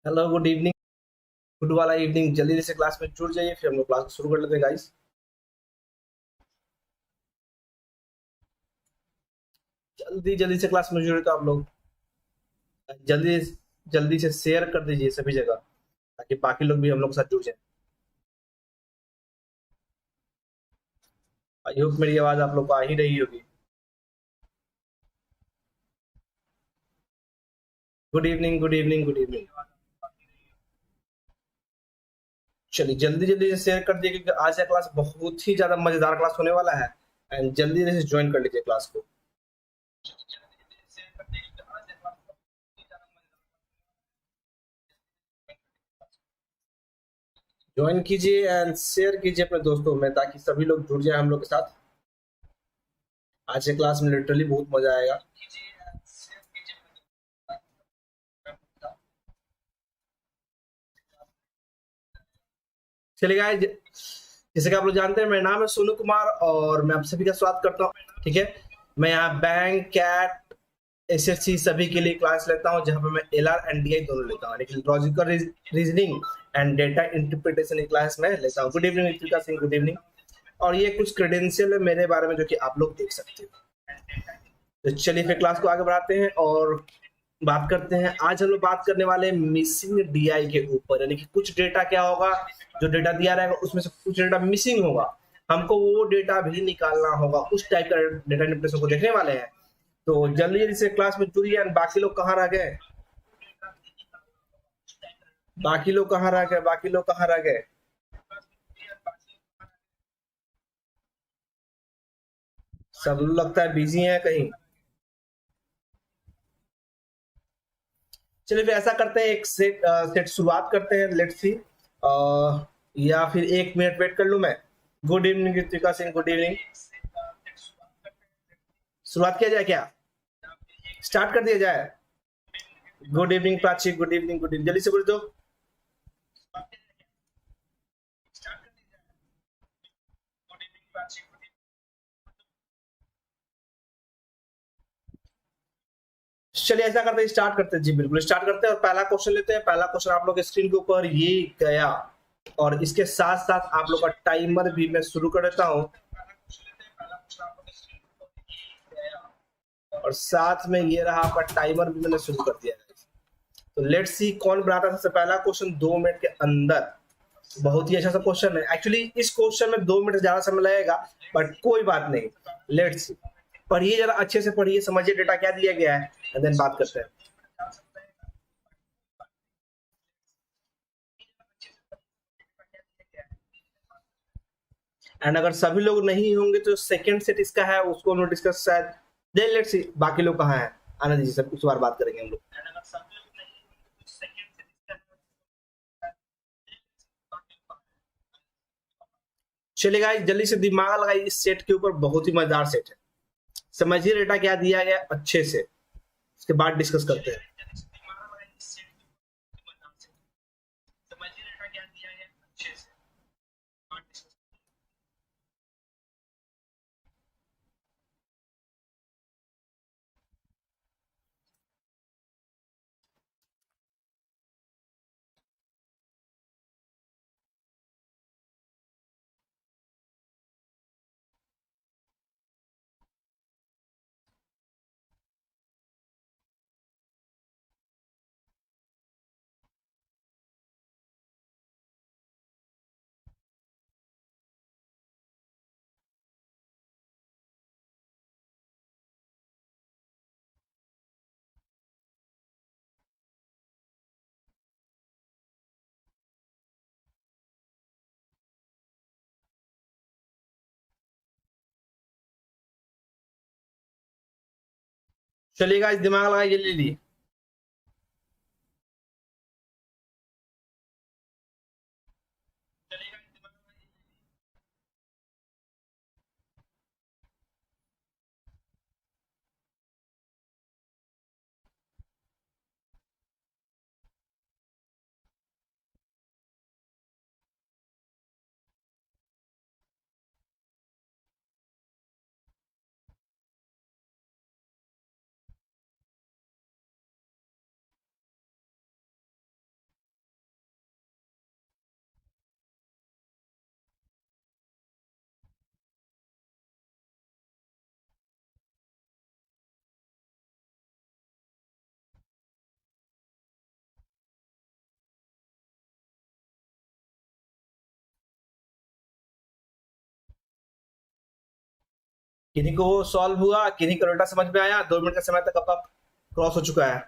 Hello, good evening. Good वाला evening, जल्दी से क्लास में जुड़ जाइए, फिर हम लोग क्लास शुरू कर लेते हैं गाइस। जल्दी जल्दी से क्लास में जुड़े तो आप लोग जल्दी जल्दी से शेयर कर दीजिए सभी जगह, ताकि बाकी लोग भी हम लोग के साथ जुड़ जाए। आई होप मेरी आवाज आप लोग को आ ही रही होगी। Good evening, good evening, good evening. चलिए जल्दी जल्दी से शेयर कर दिए, क्योंकि आज का क्लास बहुत ही ज्यादा मजेदार क्लास होने वाला है। एंड जल्दी जल्दी से ज्वाइन कर लीजिए क्लास को। ज्वाइन कीजिए एंड शेयर कीजिए अपने दोस्तों में, ताकि सभी लोग जुड़ जाए हम लोग के साथ। आज के क्लास में लिटरली बहुत मजा आएगा। चलिए गाइस, जैसे कि आप लोग जानते हैं, मेरा नाम है सोनू कुमार और मैं आप सभी का स्वागत करता हूँ। ठीक है, मैं यहाँ बैंक, कैट, एसएससी सभी के लिए क्लास लेता हूँ, जहाँ पे मैं एलआर एंड डीआई दोनों लेता हूँ, लेकिन logical reasoning and data interpretation की क्लास में लेता हूँ। Good evening Ritika Singh, good evening. और ये कुछ क्रेडेंशियल है मेरे बारे में, जो कि आप लोग देख सकते हो। तो चलिए फिर क्लास को आगे बढ़ाते हैं और बात करते हैं। आज हम लोग बात करने वाले हैं मिसिंग डीआई के ऊपर, यानी कि कुछ डेटा क्या होगा, जो डेटा दिया रहेगा उसमें से कुछ डेटा मिसिंग होगा, हमको वो डेटा भी निकालना होगा। उस टाइप का डेटा इंटरप्रेशन को देखने वाले हैं। तो जल्दी जल्दी से क्लास में जुड़िए। बाकी लोग कहाँ रह गए? बाकी लोग कहाँ रह गए? बाकी लोग कहाँ रह गए? सब लोग लगता है बिजी हैं कहीं। चलिए फिर ऐसा करते हैं, एक सेट शुरुआत करते हैं। Let's see. या फिर 1 मिनट वेट कर लूं मैं। Good evening Ritika Singh, good evening. शुरुआत किया जाए क्या? स्टार्ट कर दिया जाए। Good evening Prachi, good evening, good evening, जल्दी से बोल दो। चलिए ऐसा करते हैं, स्टार्ट करते हैं जी, बिल्कुल स्टार्ट करते हैं। और पहला क्वेश्चन लेते हैं। पहला क्वेश्चन आप लोग के स्क्रीन के ऊपर ये गया, और इसके साथ साथ आप लोग का टाइमर भी मैं शुरू कर देता हूँ। और साथ में ये रहा आपका टाइमर भी मैंने शुरू कर दिया है। तो लेट्स सी कौन बनाता है सबसे पहला क्वेश्चन 2 मिनट के अंदर। बहुत ही अच्छा सा क्वेश्चन है। एक्चुअली इस क्वेश्चन में 2 मिनट से ज्यादा समय लगेगा, बट कोई बात नहीं। Let's see. पढ़िए, जरा अच्छे से पढ़िए, समझिए डेटा क्या दिया गया है, एंड देन बात करते हैं। एंड अगर सभी लोग नहीं होंगे तो सेकंड सेट इसका है, उसको हम लोग डिस्कस शायद। देन लेट्स सी बाकी लोग कहाँ हैं। आनंद जी, सब उस बार बात करेंगे हम लोग। चलिए गाइस, जल्दी से दिमाग लगाइए, इस सेट के ऊपर बहुत ही मजेदार सेट है। समझिए डेटा क्या दिया गया अच्छे से, उसके बाद डिस्कस करते हैं। चलिए गाइस, दिमाग लगाइए, ले ली। किन्हीं को सॉल्व हुआ, किन्हीं को उल्टा समझ में आया, 2 मिनट का समय तक अब क्रॉस हो चुका है।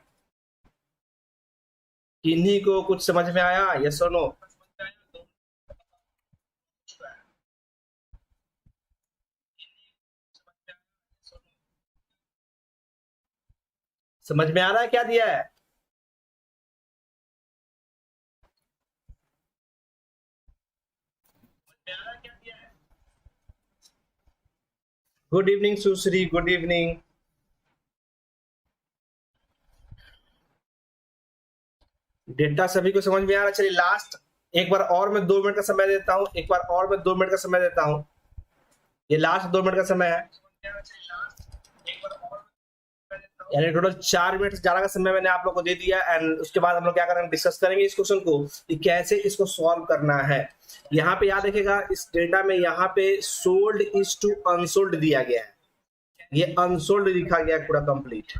किन्हीं को कुछ समझ में आया, यस और नो? समझ में आ रहा है क्या दिया है? गुड इवनिंग सुश्री, गुड इवनिंग। डेटा सभी को समझ में आ रहा है? चलिए लास्ट एक बार और मैं 2 मिनट का समय देता हूं, एक बार और मैं 2 मिनट का समय देता हूं। ये लास्ट 2 मिनट का समय है, यानी टोटल 4 मिनट से ज्यादा का समय मैंने आप लोग को दे दिया। एंड उसके बाद हम लोग क्या करेंगे, डिस्कस करेंगे इस क्वेश्चन को कि कैसे इसको सॉल्व करना है। यहाँ पे याद रखिएगा, इस डेटा में यहाँ पे सोल्ड इज टू अनसोल्ड दिया गया है, ये अनसोल्ड लिखा गया है पूरा कंप्लीट।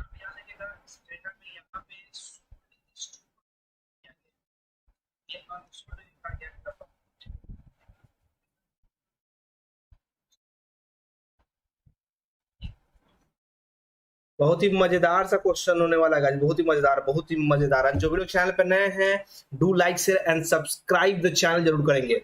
बहुत ही मजेदार सा क्वेश्चन होने वाला है, बहुत ही मजेदार, बहुत ही मजेदार। जो भी लोग चैनल पर नए हैं, do like share and subscribe the channel जरूर करेंगे।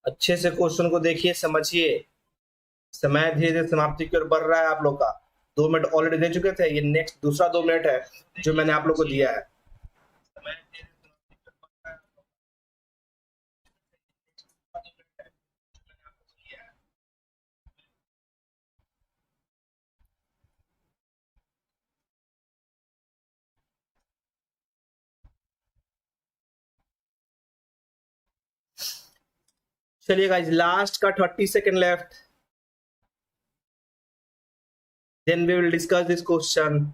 अच्छे से क्वेश्चन को देखिए, समझिए। समय धीरे धीरे समाप्ति की ओर बढ़ रहा है आप लोग का। 2 मिनट ऑलरेडी दे चुके थे, ये नेक्स्ट दूसरा 2 मिनट है जो मैंने आप लोग को दिया है। चलिए गाइस, लास्ट का 30 second left, then we will discuss this question.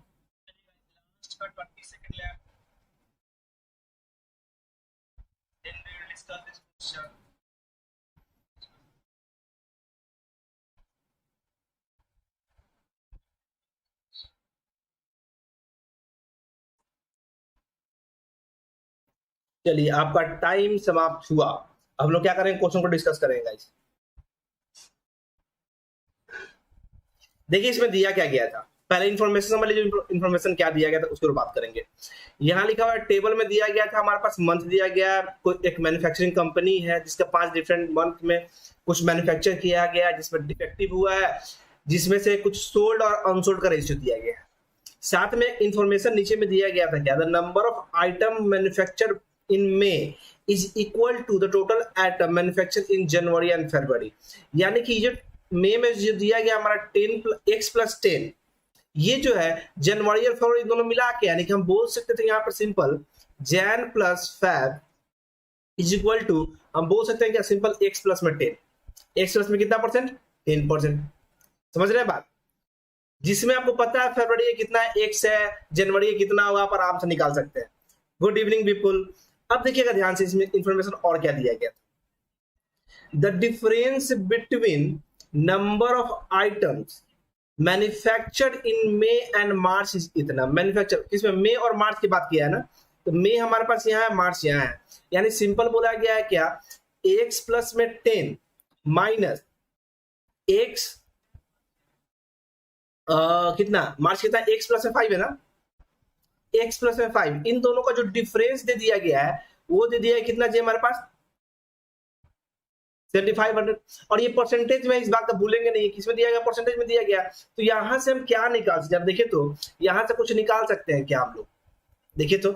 चलिए आपका टाइम समाप्त हुआ। अब हम लोग क्या करेंगे, क्वेश्चन को डिस्कस करेंगे गाइस। देखिए इसमें दिया क्या गया था, पहले इन्फॉर्मेशन वाली जो इन्फॉर्मेशन क्या दिया गया था उसके ऊपर बात करेंगे। यहाँ लिखा हुआ है, टेबल में दिया गया था हमारे पास मंथ दिया गया, कोई एक मैन्युफैक्चरिंग कंपनी है जिसका 5 डिफरेंट मंथ में कुछ मैन्युफैक्चर किया गया जिसमें डिफेक्टिव हुआ है, जिसमें से कुछ सोल्ड और अनसोल्ड का रेशियो दिया गया है। साथ में इंफॉर्मेशन नीचे में दिया गया था क्या, the number of item manufacture in May is equal to the total item manufacture in January and February. यानी कि ये मई में जो दिया गया हमारा 10x+10, ये जो है जनवरी और फरवरी दोनों मिला के, यानी कि हम बोल सकते थे यहाँ पर सिंपल जैन प्लस फैब इज इक्वल टू, हम बोल सकते हैं क्या, सिंपल x प्लस में 10। x प्लस में कितना परसेंट, 10%। समझ रहे हैं बात? जिसमें आपको पता है फरवरी कितना x है, जनवरी कितना होगा, आप आराम से निकाल सकते हैं। गुड इवनिंग विपुल। अब देखिएगा ध्यान से, इसमें इंफॉर्मेशन और क्या दिया गया, the difference between number of items manufactured in may and March is इतना। मैन्युफैक्चर इसमें मे और मार्च की बात किया है ना, तो मे हमारे पास यहाँ है, मार्च यहाँ है, यानी सिंपल बोला गया है क्या, x प्लस में 10 माइनस x कितना, मार्च कितना, x प्लस में 5 है ना, x प्लस में 5, इन दोनों का जो डिफरेंस दे दिया गया है वो दे दिया है कितना जी हमारे पास, 7500। और ये परसेंटेज में इस बात का भूलेंगे नहीं, किसमें दिया गया, परसेंटेज में दिया गया। तो यहां से हम क्या निकाल सकते हैं, देखिए तो यहां से कुछ निकाल सकते हैं क्या हम लोग, देखिए तो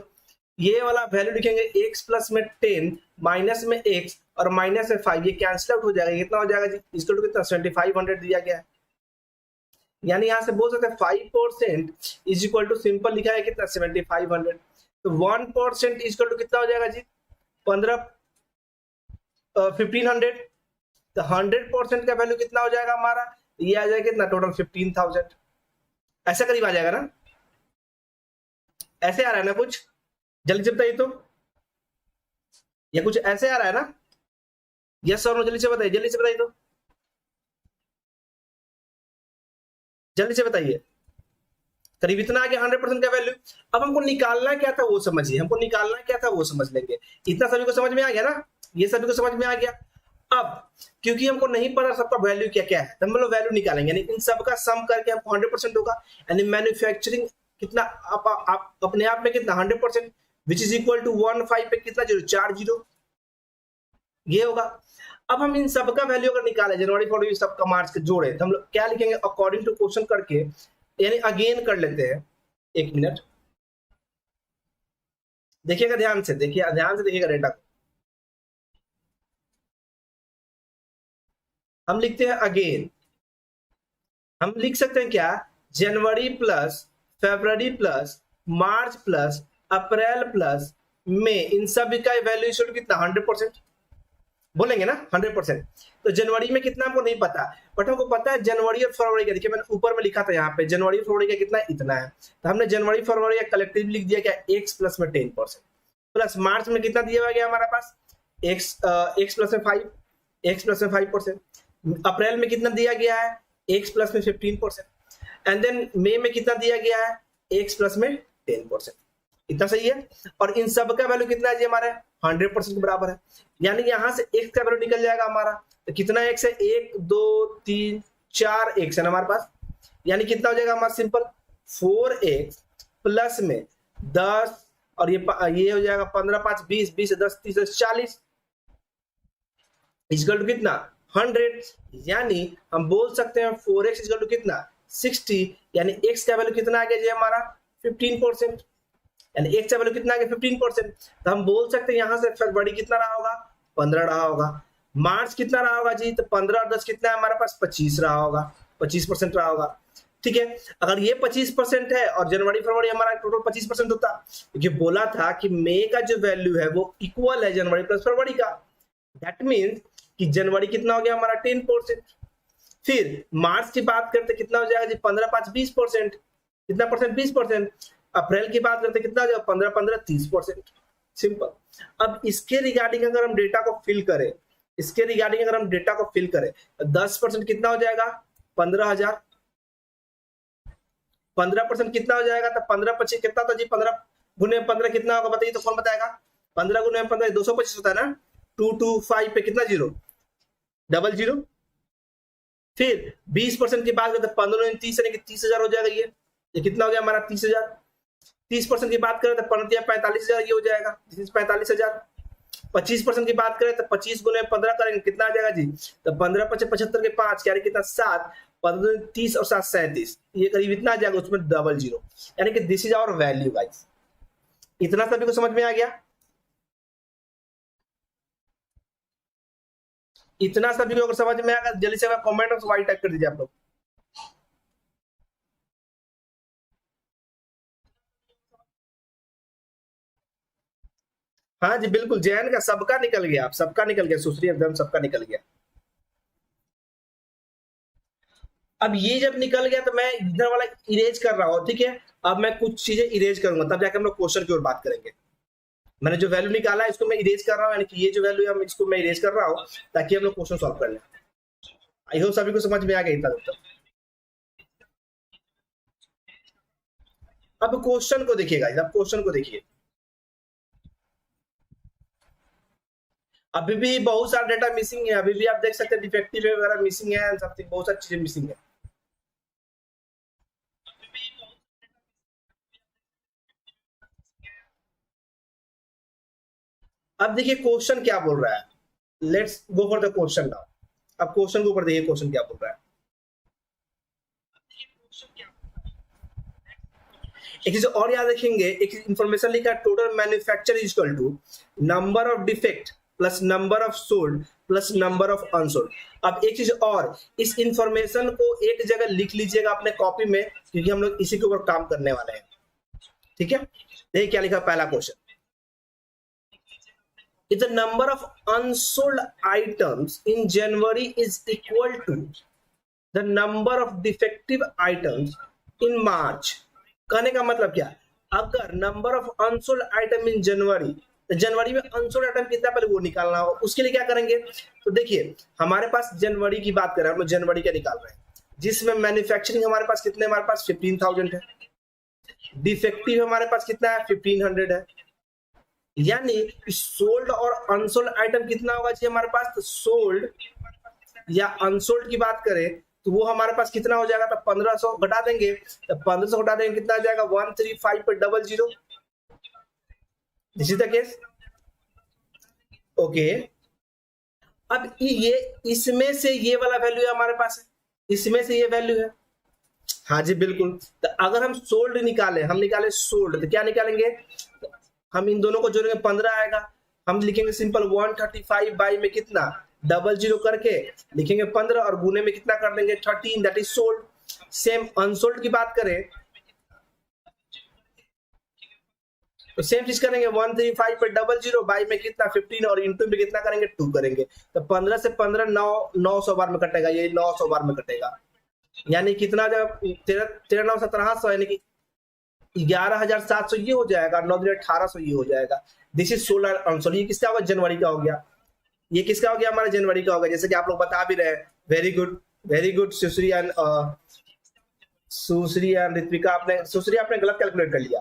ये वाला वैल्यू लिखेंगे, x प्लस में 10 माइनस में x और माइनस में 5, ये कैंसिल आउट हो जाएगा, कितना हो जाएगा जी, इसको तो कितना 7500 दिया गया है। यानी यहां से बोल सकते हैं 5% इज इक्वल टू, सिंपल लिखा है कितना, 7500। तो 1% इज इक्वल टू कितना हो जाएगा जी, 1500। तो 100% का वैल्यू कितना हो जाएगा हमारा, ये आ जाएगा कितना, टोटल 15000। ऐसा करीब आ जाएगा ना, ऐसे आ रहा है ना कुछ, जल्दी से बताइए तो। ये कुछ ऐसे आ रहा है ना? यस और नो, जल्दी से बताइए, जल्दी से बताइए, तो जल्दी से बताइए। करीब इतना आ गया 100% का वैल्यू। अब हमको निकालना क्या था वो समझिए, हमको निकालना क्या था वो समझ लेंगे। इतना सभी को समझ में आ गया ना? ये सभी को समझ में आ गया। अब क्योंकि हमको नहीं पता सबका वैल्यू क्या क्या है, तो हम लोग वैल्यू निकालेंगे, यानी इन सब का सम करके हमको 100% होगा। यानी मैन्युफैक्चरिंग कितना आप अपने आप में कितना 100%, विच इज इक्वल टू 15 पे कितना जीरो, 4 जीरो, ये होगा। अब हम इन सब का वैल्यू अगर निकाले, जनवरी फरवरी सबका मार्च के जोड़े, तो हम लोग क्या लिखेंगे अकॉर्डिंग टू क्वेश्चन करके, यानी अगेन कर लेते हैं। एक मिनट देखिएगा, ध्यान से देखिए, ध्यान से देखिएगा डेटा को। हम लिखते हैं अगेन, हम लिख सकते हैं क्या, जनवरी प्लस फरवरी प्लस मार्च प्लस अप्रैल प्लस मई, इन सभी का वैल्यू इक्वल टू कितना 100%, बोलेंगे ना 100%। तो जनवरी में कितना हमको नहीं पता, बट हमको पता है जनवरी और फरवरी का। देखिए मैंने ऊपर में लिखा था यहाँ पे जनवरी और फरवरी का कितना, इतना है। तो हमने जनवरी फरवरी का कलेक्टिव लिख दिया क्या, एक्स प्लस में 10%, प्लस मार्च में कितना दिया गया हमारे पास, एक्स प्लस में 5, एक्स प्लस में 5%, अप्रैल में कितना दिया गया है, एक्स प्लस में 15%, एंड देन मई में कितना दिया गया है, एक्स प्लस में 10%। इतना सही है। और इन सब का वैल्यू कितना है जी हमारे, 100% के बराबर है। यानी यहां से एक्स का वैल्यू निकल जाएगा हमारा, तो कितना एक्स है, 1 2 3 4 एक्स है ना हमारे पास। यानी कितना हो जाएगा हमारा, सिंपल 4x प्लस में 10, और ये हो जाएगा 15 5 20, 20 10 30 40, इक्वल टू कितना 100। यानी हम बोल सकते हैं 4x इक्वल टू कितना 60, यानी x का वैल्यू कितना आ गया जी हमारा 15%, यानी x का वैल्यू कितना आ गया 15%। तो हम बोल सकते हैं यहां से फरवरी कितना रहा होगा, 15 रहा होगा। मार्च कितना रहा होगा जी, तो 15 और 10 कितना है हमारे पास, 25 रहा होगा, 25% रहा होगा। ठीक है, अगर ये 25% है और जनवरी फरवरी हमारा टोटल 25% होता, क्योंकि बोला था कि मई का जो वैल्यू है वो इक्वल है जनवरी प्लस फरवरी का। दैट मीन्स कि जनवरी कितना हो गया हमारा 10%। फिर मार्च की बात करते कितना हो जाएगा जी, 15 5 20%, कितना परसेंट, 20%। अप्रैल की बात करते कितना हो जाएगा, 15 15 30%। सिंपल। अब इसके रिगार्डिंग अगर हम डेटा को फिल करें, इसके रिगार्डिंग अगर हम डेटा को फिल करें, 10% कितना हो जाएगा, 15,000। 15% कितना हो जाएगा, तो 15 25 कितना था जी, 15 गुने 15 कितना होगा बताइए, तो कौन बताएगा। 15 गुने 15 225 होता है ना, 225 पे कितना जीरो, डबल जीरो। फिर 20% की बात करते 15 30 यानी कि 30,000 हो जाएगा। ये कितना हो गया हमारा 30,000। 30% की बात करें तो 45,000 ये हो जाएगा, 45,000। 25% की बात करें तो 25 गुने 15 करेंगे कितना आ जाएगा जी, तो 15 25 75 के 5 यानी कितना 7, 15 30 और 7 37, ये करीब इतना आ जाएगा, उसमें डबल जीरो। यानी कि this is our value guys. इतना सभी को समझ में आ गया, इतना सभी को अगर समझ में आएगा जल्दी से कमेंट और वाई टाइप कर दीजिए आप लोग। हाँ जी बिल्कुल, जैन का सबका निकल गया, आप सबका निकल गया, सुश्री एकदम सबका निकल गया। अब ये जब निकल गया तो मैं इधर वाला इरेज कर रहा हूँ, ठीक है। अब मैं कुछ चीजें इरेज करूंगा, तब जाके हम लोग क्वेश्चन की ओर बात करेंगे। मैंने जो वैल्यू निकाला है इसको मैं इरेज कर रहा हूँ, यानी कि ये जो वैल्यू है इसको मैं इरेज कर रहा हूँ ताकि हम लोग क्वेश्चन सॉल्व कर लें। आई होप सभी को समझ में आ गया इतना तक। अब क्वेश्चन को देखिएगा, अब क्वेश्चन को देखिए। अभी भी बहुत सारा डेटा मिसिंग है, अभी भी आप देख सकते हैं डिफेक्टिव वगैरह मिसिंग है, समथिंग बहुत सारी चीजें मिसिंग है। अब देखिए क्वेश्चन क्या बोल रहा है, let's go for the question now. अब क्वेश्चन के ऊपर देखिए क्वेश्चन क्या बोल रहा है। एक चीज और याद रखेंगे, एक इंफॉर्मेशन लिखा है, total manufacture is equal to number of defect plus number of sold plus number of unsold. अब एक चीज और, इस इंफॉर्मेशन को एक जगह लिख लीजिएगा अपने कॉपी में, क्योंकि हम लोग इसी के ऊपर काम करने वाले हैं। ठीक है, देखिए क्या लिखा पहला question, if the number of unsold items in January is equal to the number of defective items in March। कहने का मतलब क्या, अगर number of unsold item in January तो जनवरी में अनसोल्ड आइटम कितना पहले वो निकालना होगा। उसके लिए क्या करेंगे, तो देखिए हमारे पास जनवरी की बात करें, हम लोग जनवरी का निकाल रहे हैं, जिसमें मैन्युफैक्चरिंग हमारे पास कितने, हमारे पास 15,000 है, डिफेक्टिव हमारे पास कितना है 1500 है, यानी सोल्ड और अनसोल्ड आइटम कितना होगा जी हमारे पास। तो सोल्ड या अनसोल्ड की बात करें तो वो हमारे पास कितना हो जाएगा, तो 1500 घटा देंगे, तो 1500 घटा देंगे कितना आ जाएगा 135.00। This is the case, okay. अब ये इसमें से ये वाला वैल्यू है हमारे पास है, इसमें से ये वैल्यू है, हाँ जी बिल्कुल। तो अगर हम सोल्ड निकाले, हम निकाले सोल्ड, तो क्या निकालेंगे, तो हम इन दोनों को जोड़ेंगे 15 आएगा, हम लिखेंगे सिंपल 135 बाई में कितना 00 करके लिखेंगे 15 और गुने में कितना कर देंगे 13, that is sold. Same unsold की बात करें तो सेम चीज करेंगे 135 पे 00 बाई में कितना 15 और इंटू में कितना करेंगे 2 करेंगे, तो 15 से 15 900 बार में कटेगा, ये 900 बार में कटेगा, यानी कितना जब 13 9 1700 यानी कि 11,700 ये हो जाएगा, 9 1800 ये हो जाएगा। This is solar answer. ये किसका होगा, जनवरी का हो गया, ये किसका हो गया हमारा जनवरी का होगा, जैसे कि आप लोग बता भी रहे हैं। Very good Sushri and Ritvika, आपने गलत कैलकुलेट कर लिया,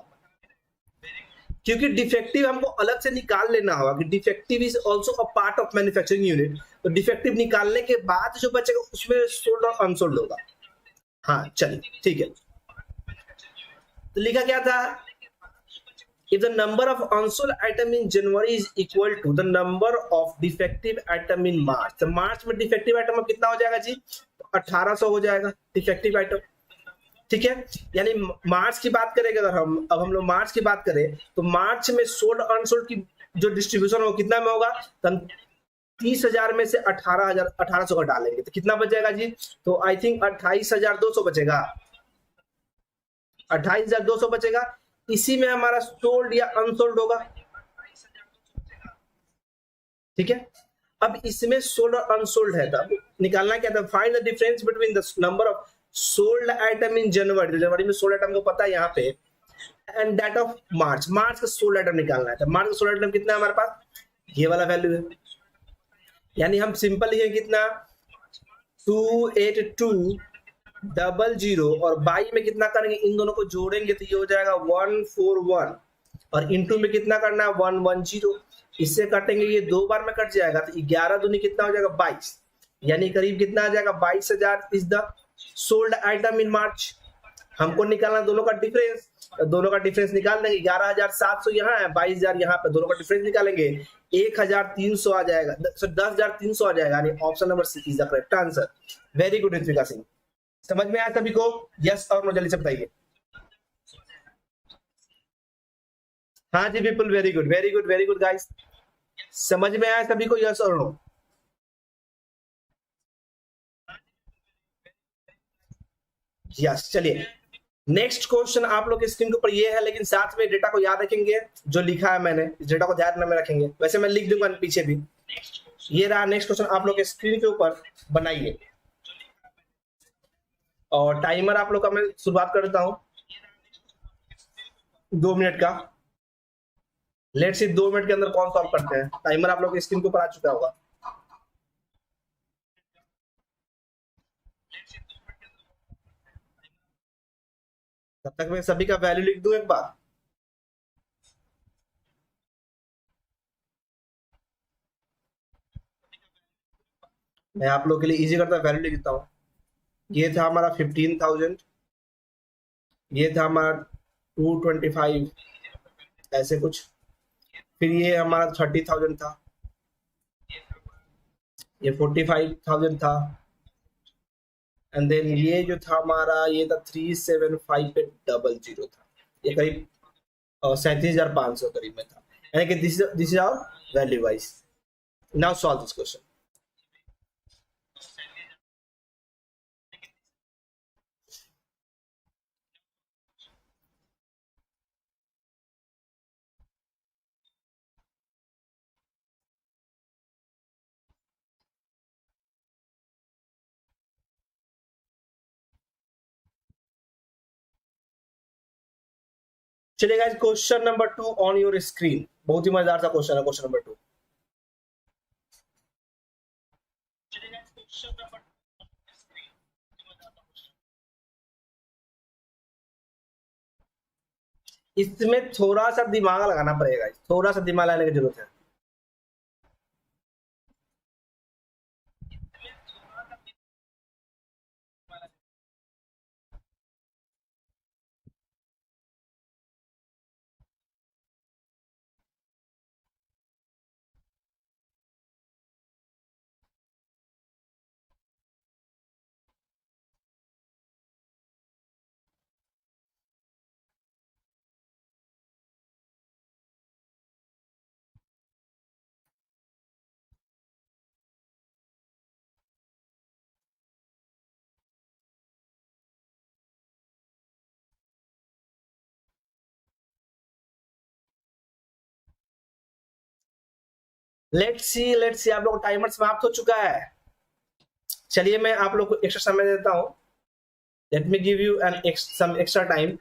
क्योंकि डिफेक्टिव हमको अलग से निकाल लेना होगा कि defective is also a part of manufacturing unit. तो डिफेक्टिव निकालने के बाद जो बचेगा उसमें सोल्ड और अनसोल्ड होगा। हाँ चलिए ठीक है, तो लिखा क्या था, if the number of unsold item in January is equal to the number of defective item in March, तो मार्च में डिफेक्टिव आइटम कितना हो जाएगा जी, तो 1800 हो जाएगा डिफेक्टिव आइटम, ठीक है। यानी मार्च की बात करेंगे अगर अब हम लोग मार्च की बात करें तो मार्च में सोल्ड अनसोल्ड की जो डिस्ट्रीब्यूशन हो कितना में होगा, तो हम 30,000 में से 1800 का डालेंगे तो कितना बच जाएगा जी, तो आई थिंक 28,200 बचेगा, 28,200 बचेगा। इसी में हमारा सोल्ड या अनसोल्ड होगा, ठीक है। अब इसमें सोल्ड और अनसोल्ड है, तब निकालना क्या था, find the difference between the number of sold item in January, जनवरी में सोल्ड आइटम को पता है यहाँ पे, and that of March, March का सोल्ड आइटम निकालना है। तो मार्च का सोल्ड आइटम कितना है हमारे पास, ये वाला वैल्यू है, यानी हम सिंपल लिखेंगे कितना 28200 और बाई में कितना करेंगे, इन दोनों को जोड़ेंगे तो ये हो जाएगा 141 और इंटू में कितना करना है 110, इससे काटेंगे ये 2 बार में कट जाएगा, तो 11 दूनी कितना हो जाएगा 22, यानी करीब कितना आ जाएगा 22,000 is the sold item in March. हमको निकालना दोनों का डिफरेंस, दोनों का डिफरेंस निकाल देंगे, 11,700 यहाँ है 22,000 यहाँ पे, दोनों का डिफरेंस निकालेंगे 1,300 आ जाएगा, 10,300 आ जाएगा, यानी option number C is the correct answer. Very good Ritvika Singh, समझ में आया सभी को, यस और नो जल्दी से बताइए। हाँ जी Vipul, very good very good very good guys, समझ में आया सभी को, यस और नो। यस चलिए नेक्स्ट क्वेश्चन आप लोग के स्क्रीन के ऊपर ये है, लेकिन साथ में डेटा को याद रखेंगे जो लिखा है मैंने, इस डेटा को ध्यान में रखेंगे, वैसे मैं लिख दूंगा पीछे भी। ये रहा नेक्स्ट क्वेश्चन, आप लोग के स्क्रीन के ऊपर बनाइए, और टाइमर आप लोग का मैं शुरुआत कर देता हूं 2 मिनट का। लेट्स सी 2 मिनट के अंदर कौन सॉल्व करते हैं, टाइमर आप लोग के स्क्रीन के ऊपर आ चुका होगा। तब तक मैं सभी का वैल्यू लिख दूं एक बार, मैं आप लोग के लिए इजी करता वैल्यू लिख देता हूं। ये था हमारा 15,000, ये था हमारा 225 ऐसे कुछ, फिर ये हमारा 30,000 था, ये 45,000 था, एंड देन ये जो था हमारा ये था 375 पे 00 था, ये करीब 37,500 करीब में था, यानी कि this is our value wise. Now solve this question. चलिए guys question number 2 on your screen, बहुत ही मजेदार सा क्वेश्चन है, क्वेश्चन नंबर 2। इसमें थोड़ा सा दिमाग लगाना पड़ेगा, थोड़ा सा दिमाग लगाने की जरूरत है। लेट्स सी, आप लोग टाइमर समाप्त हो चुका है। चलिए मैं आप लोग को एक्स्ट्रा समय देता हूं। Let me give you an some extra time.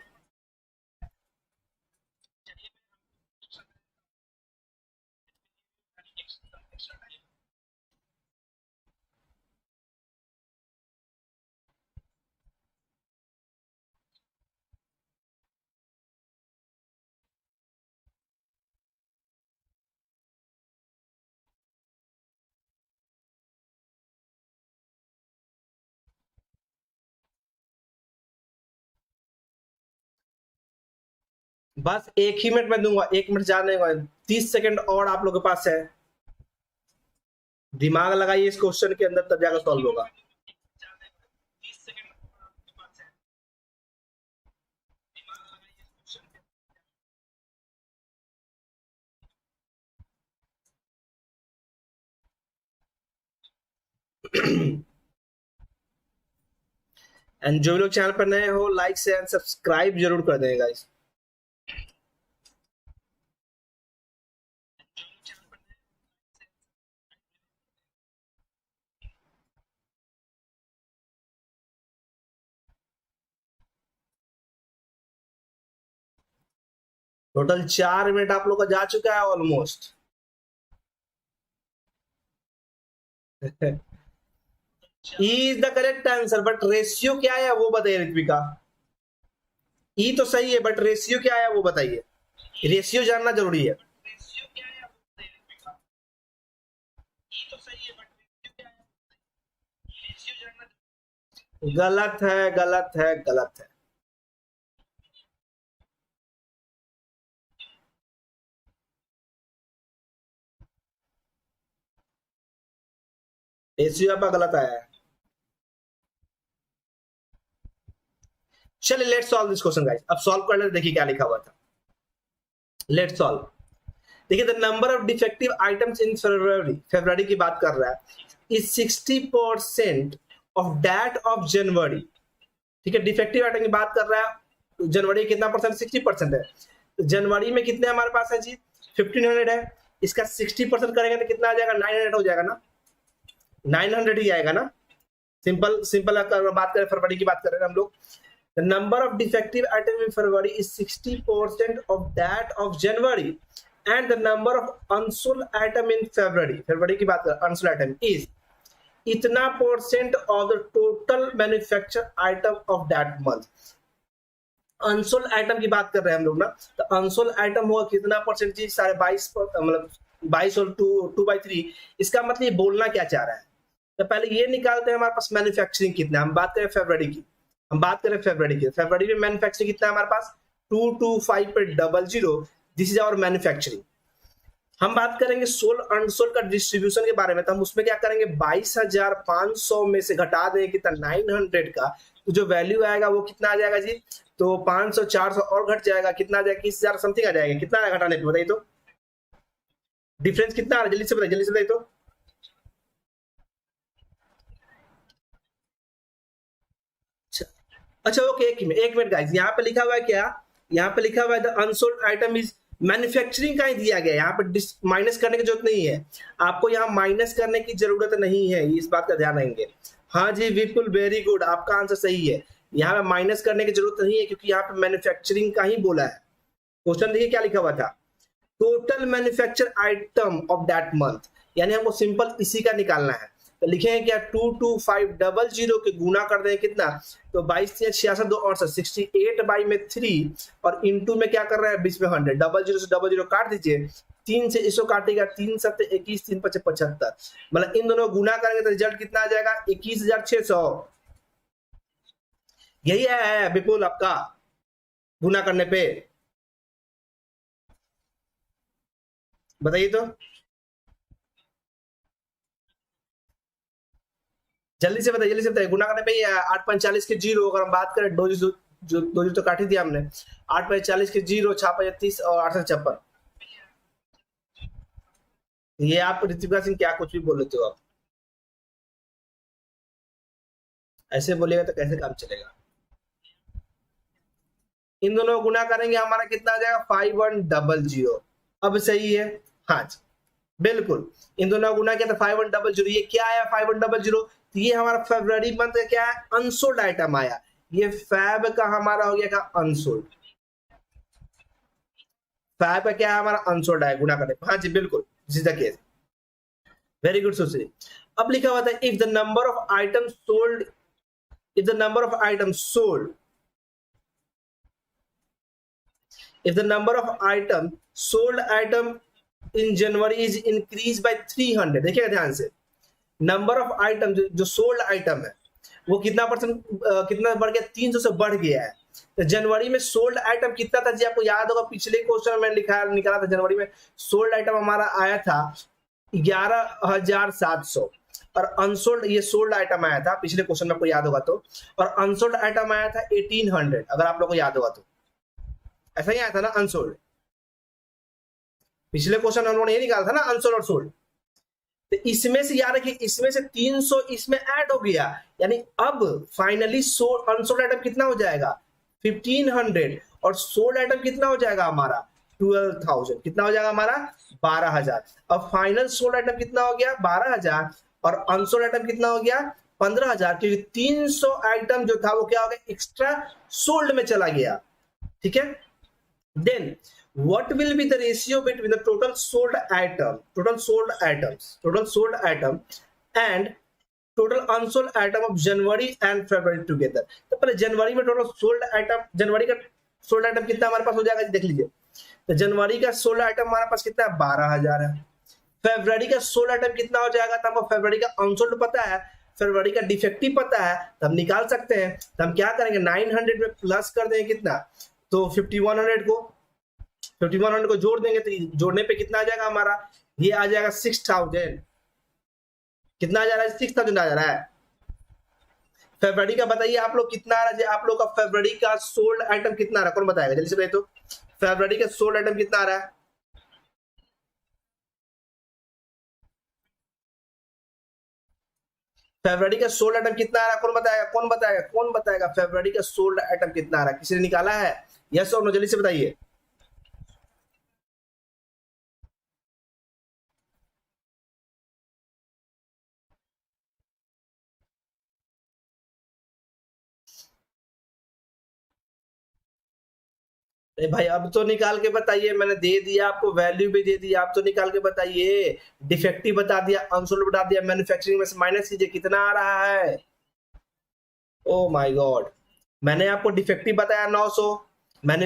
बस 1 ही मिनट में दूंगा, 1 मिनट ज्यादा नहीं होगा। 30 सेकंड और आप लोग के पास है। दिमाग लगाइए इस क्वेश्चन के अंदर, तब जाकर सॉल्व होगा। एंड जो भी लोग चैनल पर नए हो, लाइक से एंड सब्सक्राइब जरूर कर देंगे गाइस। टोटल 4 मिनट आप लोग का जा चुका है almost. E is the correct answer, but ratio क्या है वो बताइए ऋत्विका। ई तो सही है, बट रेशियो क्या है वो बताइए। रेशियो जानना जरूरी है। गलत है, गलत है, गलत है। रेशियो आपका गलत आया है। चलिए let's solve this question guys. अब सॉल्व कर लेते, देखिए क्या लिखा हुआ था। Let's solve. देखिए the number of defective items in February की बात कर रहा है, is 60% of that of January. ठीक है, डिफेक्टिव आइटम की बात कर रहा है। जनवरी कितना परसेंट? 60% है। तो जनवरी में कितने हमारे पास है जी? 1500 है। इसका 60% करेंगे तो कितना आ जाएगा? 900 हो जाएगा ना, 900 ही आएगा ना। सिंपल सिंपल बात करें, फरवरी की बात कर रहे हैं हम लोग। The number of defective items in February is 60% of that of January, and the number of unsold item in February की बात कर, unsold item is इतना % of the total manufactured item of that month। Unsold item की बात कर रहे हैं हम लोग ना, तो अनसोल्ड आइटम होगा कितना % जी? 22.5, मतलब 22 और 2/3। इसका मतलब बोलना क्या चाह रहा है? तो पहले ये निकालते हैं हमारे पास मैन्युफैक्चरिंग कितना। हम बात करें फरवरी की, फरवरी में मैन्युफैक्चरिंग कितना है हमारे पास? 225.00। This is our manufacturing. हम बात करेंगे सोल्ड अनसोल्ड का डिस्ट्रीब्यूशन के बारे में, तो हम उसमें क्या करेंगे? 22,500 में से घटा देंगे कितना? 900 का। तो जो वैल्यू आएगा वो कितना आ जाएगा जी? तो 500 400 और घट जाएगा, कितना आ जाएगा? 20,000 समथिंग आ जाएगा। कितना आएगा घटाने पे बताइए तो? डिफरेंस कितना आ रहा है? जल्दी से बताइए, जल्दी से बताइए तो। अच्छा ओके, एक मिनट गाइस, यहाँ पे लिखा हुआ है क्या? यहाँ पे लिखा हुआ है the unsold item is manufacturing का ही दिया गया है। यहाँ पे माइनस करने की जरूरत नहीं है, आपको यहाँ माइनस करने की जरूरत नहीं है, इस बात का ध्यान रखेंगे। हाँ जी विपुल, वेरी गुड, आपका आंसर सही है। यहाँ पे माइनस करने की जरूरत नहीं है, क्योंकि यहाँ पे मैन्युफैक्चरिंग का ही बोला है। क्वेश्चन देखिए क्या लिखा हुआ था। Total manufacture item of that month, यानी हमको सिंपल इसी का निकालना है। तो लिखेंगे क्या, 22500 के गुना कर देंगे कितना, तो 22×6 = 68/3 और इंटू में क्या कर रहे हैं, बीच में 100, 00 से 00 काट दीजिए, 3 से इसको काटेगा, 3 7 21, 3 5 75, मतलब इन दोनों गुना करेंगे तो रिजल्ट कितना आ जाएगा, 21,600। यही है विपुल आपका गुना करने पे, बताइए तो जल्दी से बताइए, जल्दी से बताइए, गुना करने पे 8 × 45 के 0, अगर हम बात करें दो जीरो, जो दो जीरो तो काट ही दिया हमने, 8 × 45 के 0, 6 × 5 = 30 और 8 × 56। ये आप ऋतिका सिंह क्या कुछ भी बोल लेते हो आप, ऐसे बोलेगा तो कैसे काम चलेगा। इन दोनों को गुना करेंगे हमारा कितना आ जाएगा, 5100। अब सही है, हाँ जी बिल्कुल, इन दोनों को गुना किया तो 5100। ये क्या आया 5100, तो ये हमारा फरवरी मंथ का क्या है, अनसोल्ड आइटम आया, ये फैब का हमारा हो गया का अनसोल्ड, फैब का क्या है हमारा अनसोल्ड आया गुना करने, हाँ जी बिल्कुल, this is the case, very good Sushri. अब लिखा हुआ था if the number of item sold, if the number of items sold, if the number of item sold item in January is increased by 300, देखिएगा ध्यान से, नंबर ऑफ आइटम जो sold item है वो कितना परसेंट, कितना बढ़ गया, 300 से बढ़ गया है। तो जनवरी में सोल्ड आइटम कितना था जी, आपको याद होगा पिछले क्वेश्चन में लिखा निकाला था, जनवरी में सोल्ड आइटम हमारा आया था 11,700 और अनसोल्ड, ये सोल्ड आइटम आया था पिछले क्वेश्चन में आपको याद होगा तो, और अनसोल्ड आइटम आया था 1800, अगर आप लोग को याद होगा तो, ऐसा ही आया था ना अनसोल्ड, पिछले क्वेश्चन उन्होंने ये निकाला था ना अनसोल्ड और सोल्ड। तो इसमें से याद रखिए, इसमें से 300 इसमें ऐड हो गया, यानी अब फाइनली अनसोल्ड आइटम कितना हो जाएगा 1500 और सोल्ड आइटम कितना हो जाएगा हमारा 12,000, कितना हो जाएगा हमारा 12,000। अब फाइनल सोल्ड आइटम कितना हो गया 12,000 और अनसोल्ड आइटम कितना हो गया 15,000, क्योंकि 300 आइटम जो था वो क्या हो गया एक्स्ट्रा सोल्ड में चला गया, ठीक है। Then what will be the ratio between the total sold item, total sold item and total unsold item of January and February together। तो पहले जनवरी में टोटल सोल्ड आइटम, जनवरी का सोल्ड आइटम कितना हमारे पास हो जाएगा देख लीजिए, तो जनवरी का सोल्ड आइटम हमारे पास कितना है 12,000 है। फरवरी का सोल्ड आइटम कितना हो जाएगा, तो हमको फरवरी का अनसोल्ड पता है, फरवरी का डिफेक्टिव पता है, तो हम निकाल सकते हैं। तो हम क्या करेंगे 900 में प्लस कर देंगे कितना, तो 5100 को जोड़ देंगे, तो जोड़ने पे कितना आ जाएगा हमारा, ये आ जाएगा 6000, कितना आ जा रहा है 6000 आ जा रहा है। फरवरी का बताइए आप लोग कितना आ रहा है, आप लोग का फरवरी का सोल्ड आइटम कितना आ रहा है, कौन बताएगा जल्दी से बताइए तो, फरवरी का सोल्ड आइटम कितना आ रहा है, फरवरी का सोल्ड आइटम कितना आ रहा है, कौन बताएगा, कौन बताएगा, कौन बताएगा फरवरी का सोल्ड आइटम कितना आ रहा है, किसी ने निकाला है, यस और नो जल्दी से बताइए। अरे भाई अब तो निकाल के बताइए, मैंने दे दिया आपको, वैल्यू भी दे दिया, आप तो निकाल के बताइए, डिफेक्टिव बता दिया, अनसोल्ड बता दिया, मैन्युफैक्चरिंग में से माइनस कीजिए कितना आ रहा है। ओ माय गॉड, मैंने आपको डिफेक्टिव बताया 900, मैंने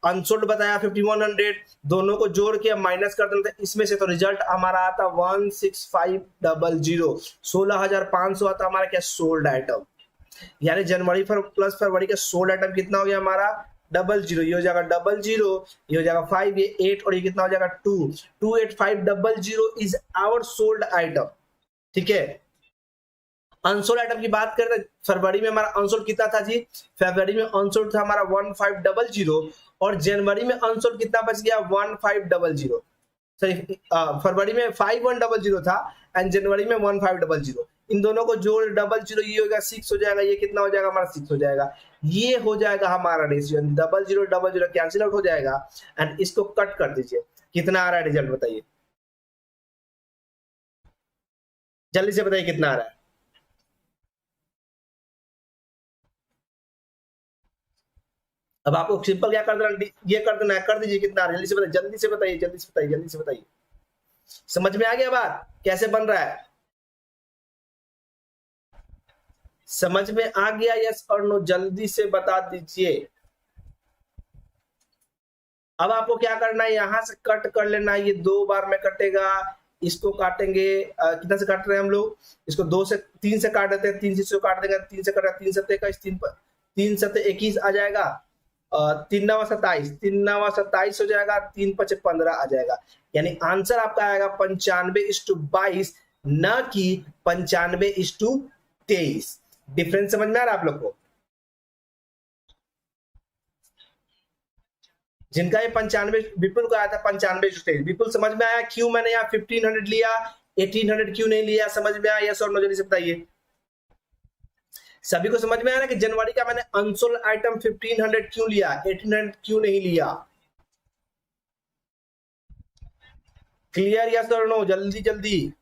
अनसोल्ड बताया 5100, दोनों को जोड़ के माइनस कर देते इसमें से, तो रिजल्ट हमारा आता 16500, 16,500 आता हमारा क्या सोल्ड आइटम, यानी जनवरी प्लस फरवरी का सोल्ड आइटम कितना हो गया हमारा 00, ये हो जाएगा 00, ये हो जाएगा 5, ये 8 और ये कितना हो जाएगा 2, 28500 इज आवर सोल्ड आइटम, ठीक है। अनसोल्ड आइटम की बात करें तो फरवरी में हमारा अनसोल्ड कितना था जी, फरवरी में अनसोल्ड था हमारा 1500 और जनवरी में अनसोल्ड कितना बच गया 1500, सॉरी फरवरी में 5100 था एंड जनवरी में 1500, इन दोनों को जोड़ 00, ये हो गया 6 हो जाएगा, ये कितना हो जाएगा हमारा 6 हो जाएगा, ये हो जाएगा हमारा रेशियो, 0000 कैंसिल आउट हो जाएगा एंड इसको कट कर दीजिए, कितना आ रहा है रिजल्ट बताइए, जल्दी से बताइए कितना आ रहा है। अब आपको सिंपल क्या कर देना, ये कर देना है, कर दीजिए कितना, जल्दी से बताइए, जल्दी से बताइए, जल्दी से बताइए, जल्दी से बताइए। समझ में आ गया बात कैसे बन रहा है? समझ में आ गया? यस और नो जल्दी से बता दीजिए। अब आपको क्या करना है, यहां से कट कर लेना है, ये 2 बार में कटेगा, इसको काटेंगे कितना से काट रहे हैं हम लोग, इसको 2 से 3 से काट देते हैं, 3 से इसको काट देंगे, 3 से कटा 3 सत्ते का, इस 3 सत्ते 21 आ जाएगा, 3 नवा 27, 3 नवा 27 हो जाएगा, 3 पचे 15 आ जाएगा। यानी आंसर आपका आएगा 95:22, न कि 95:23। डिफरेंस समझ में आ रहा है आप लोग को? जिनका ये 95, विपुल का आया था 95:23, विपुल समझ में आया क्यों मैंने यहाँ 1500 लिया, 1800 क्यों नहीं लिया? समझ में आया? यस और नो जल्दी से बताइए। सभी को समझ में आया ना कि जनवरी का मैंने अनसोल्ड आइटम 1500 क्यों लिया, 1800 क्यों नहीं लिया? क्लियर? यस और नो जल्दी जल्दी।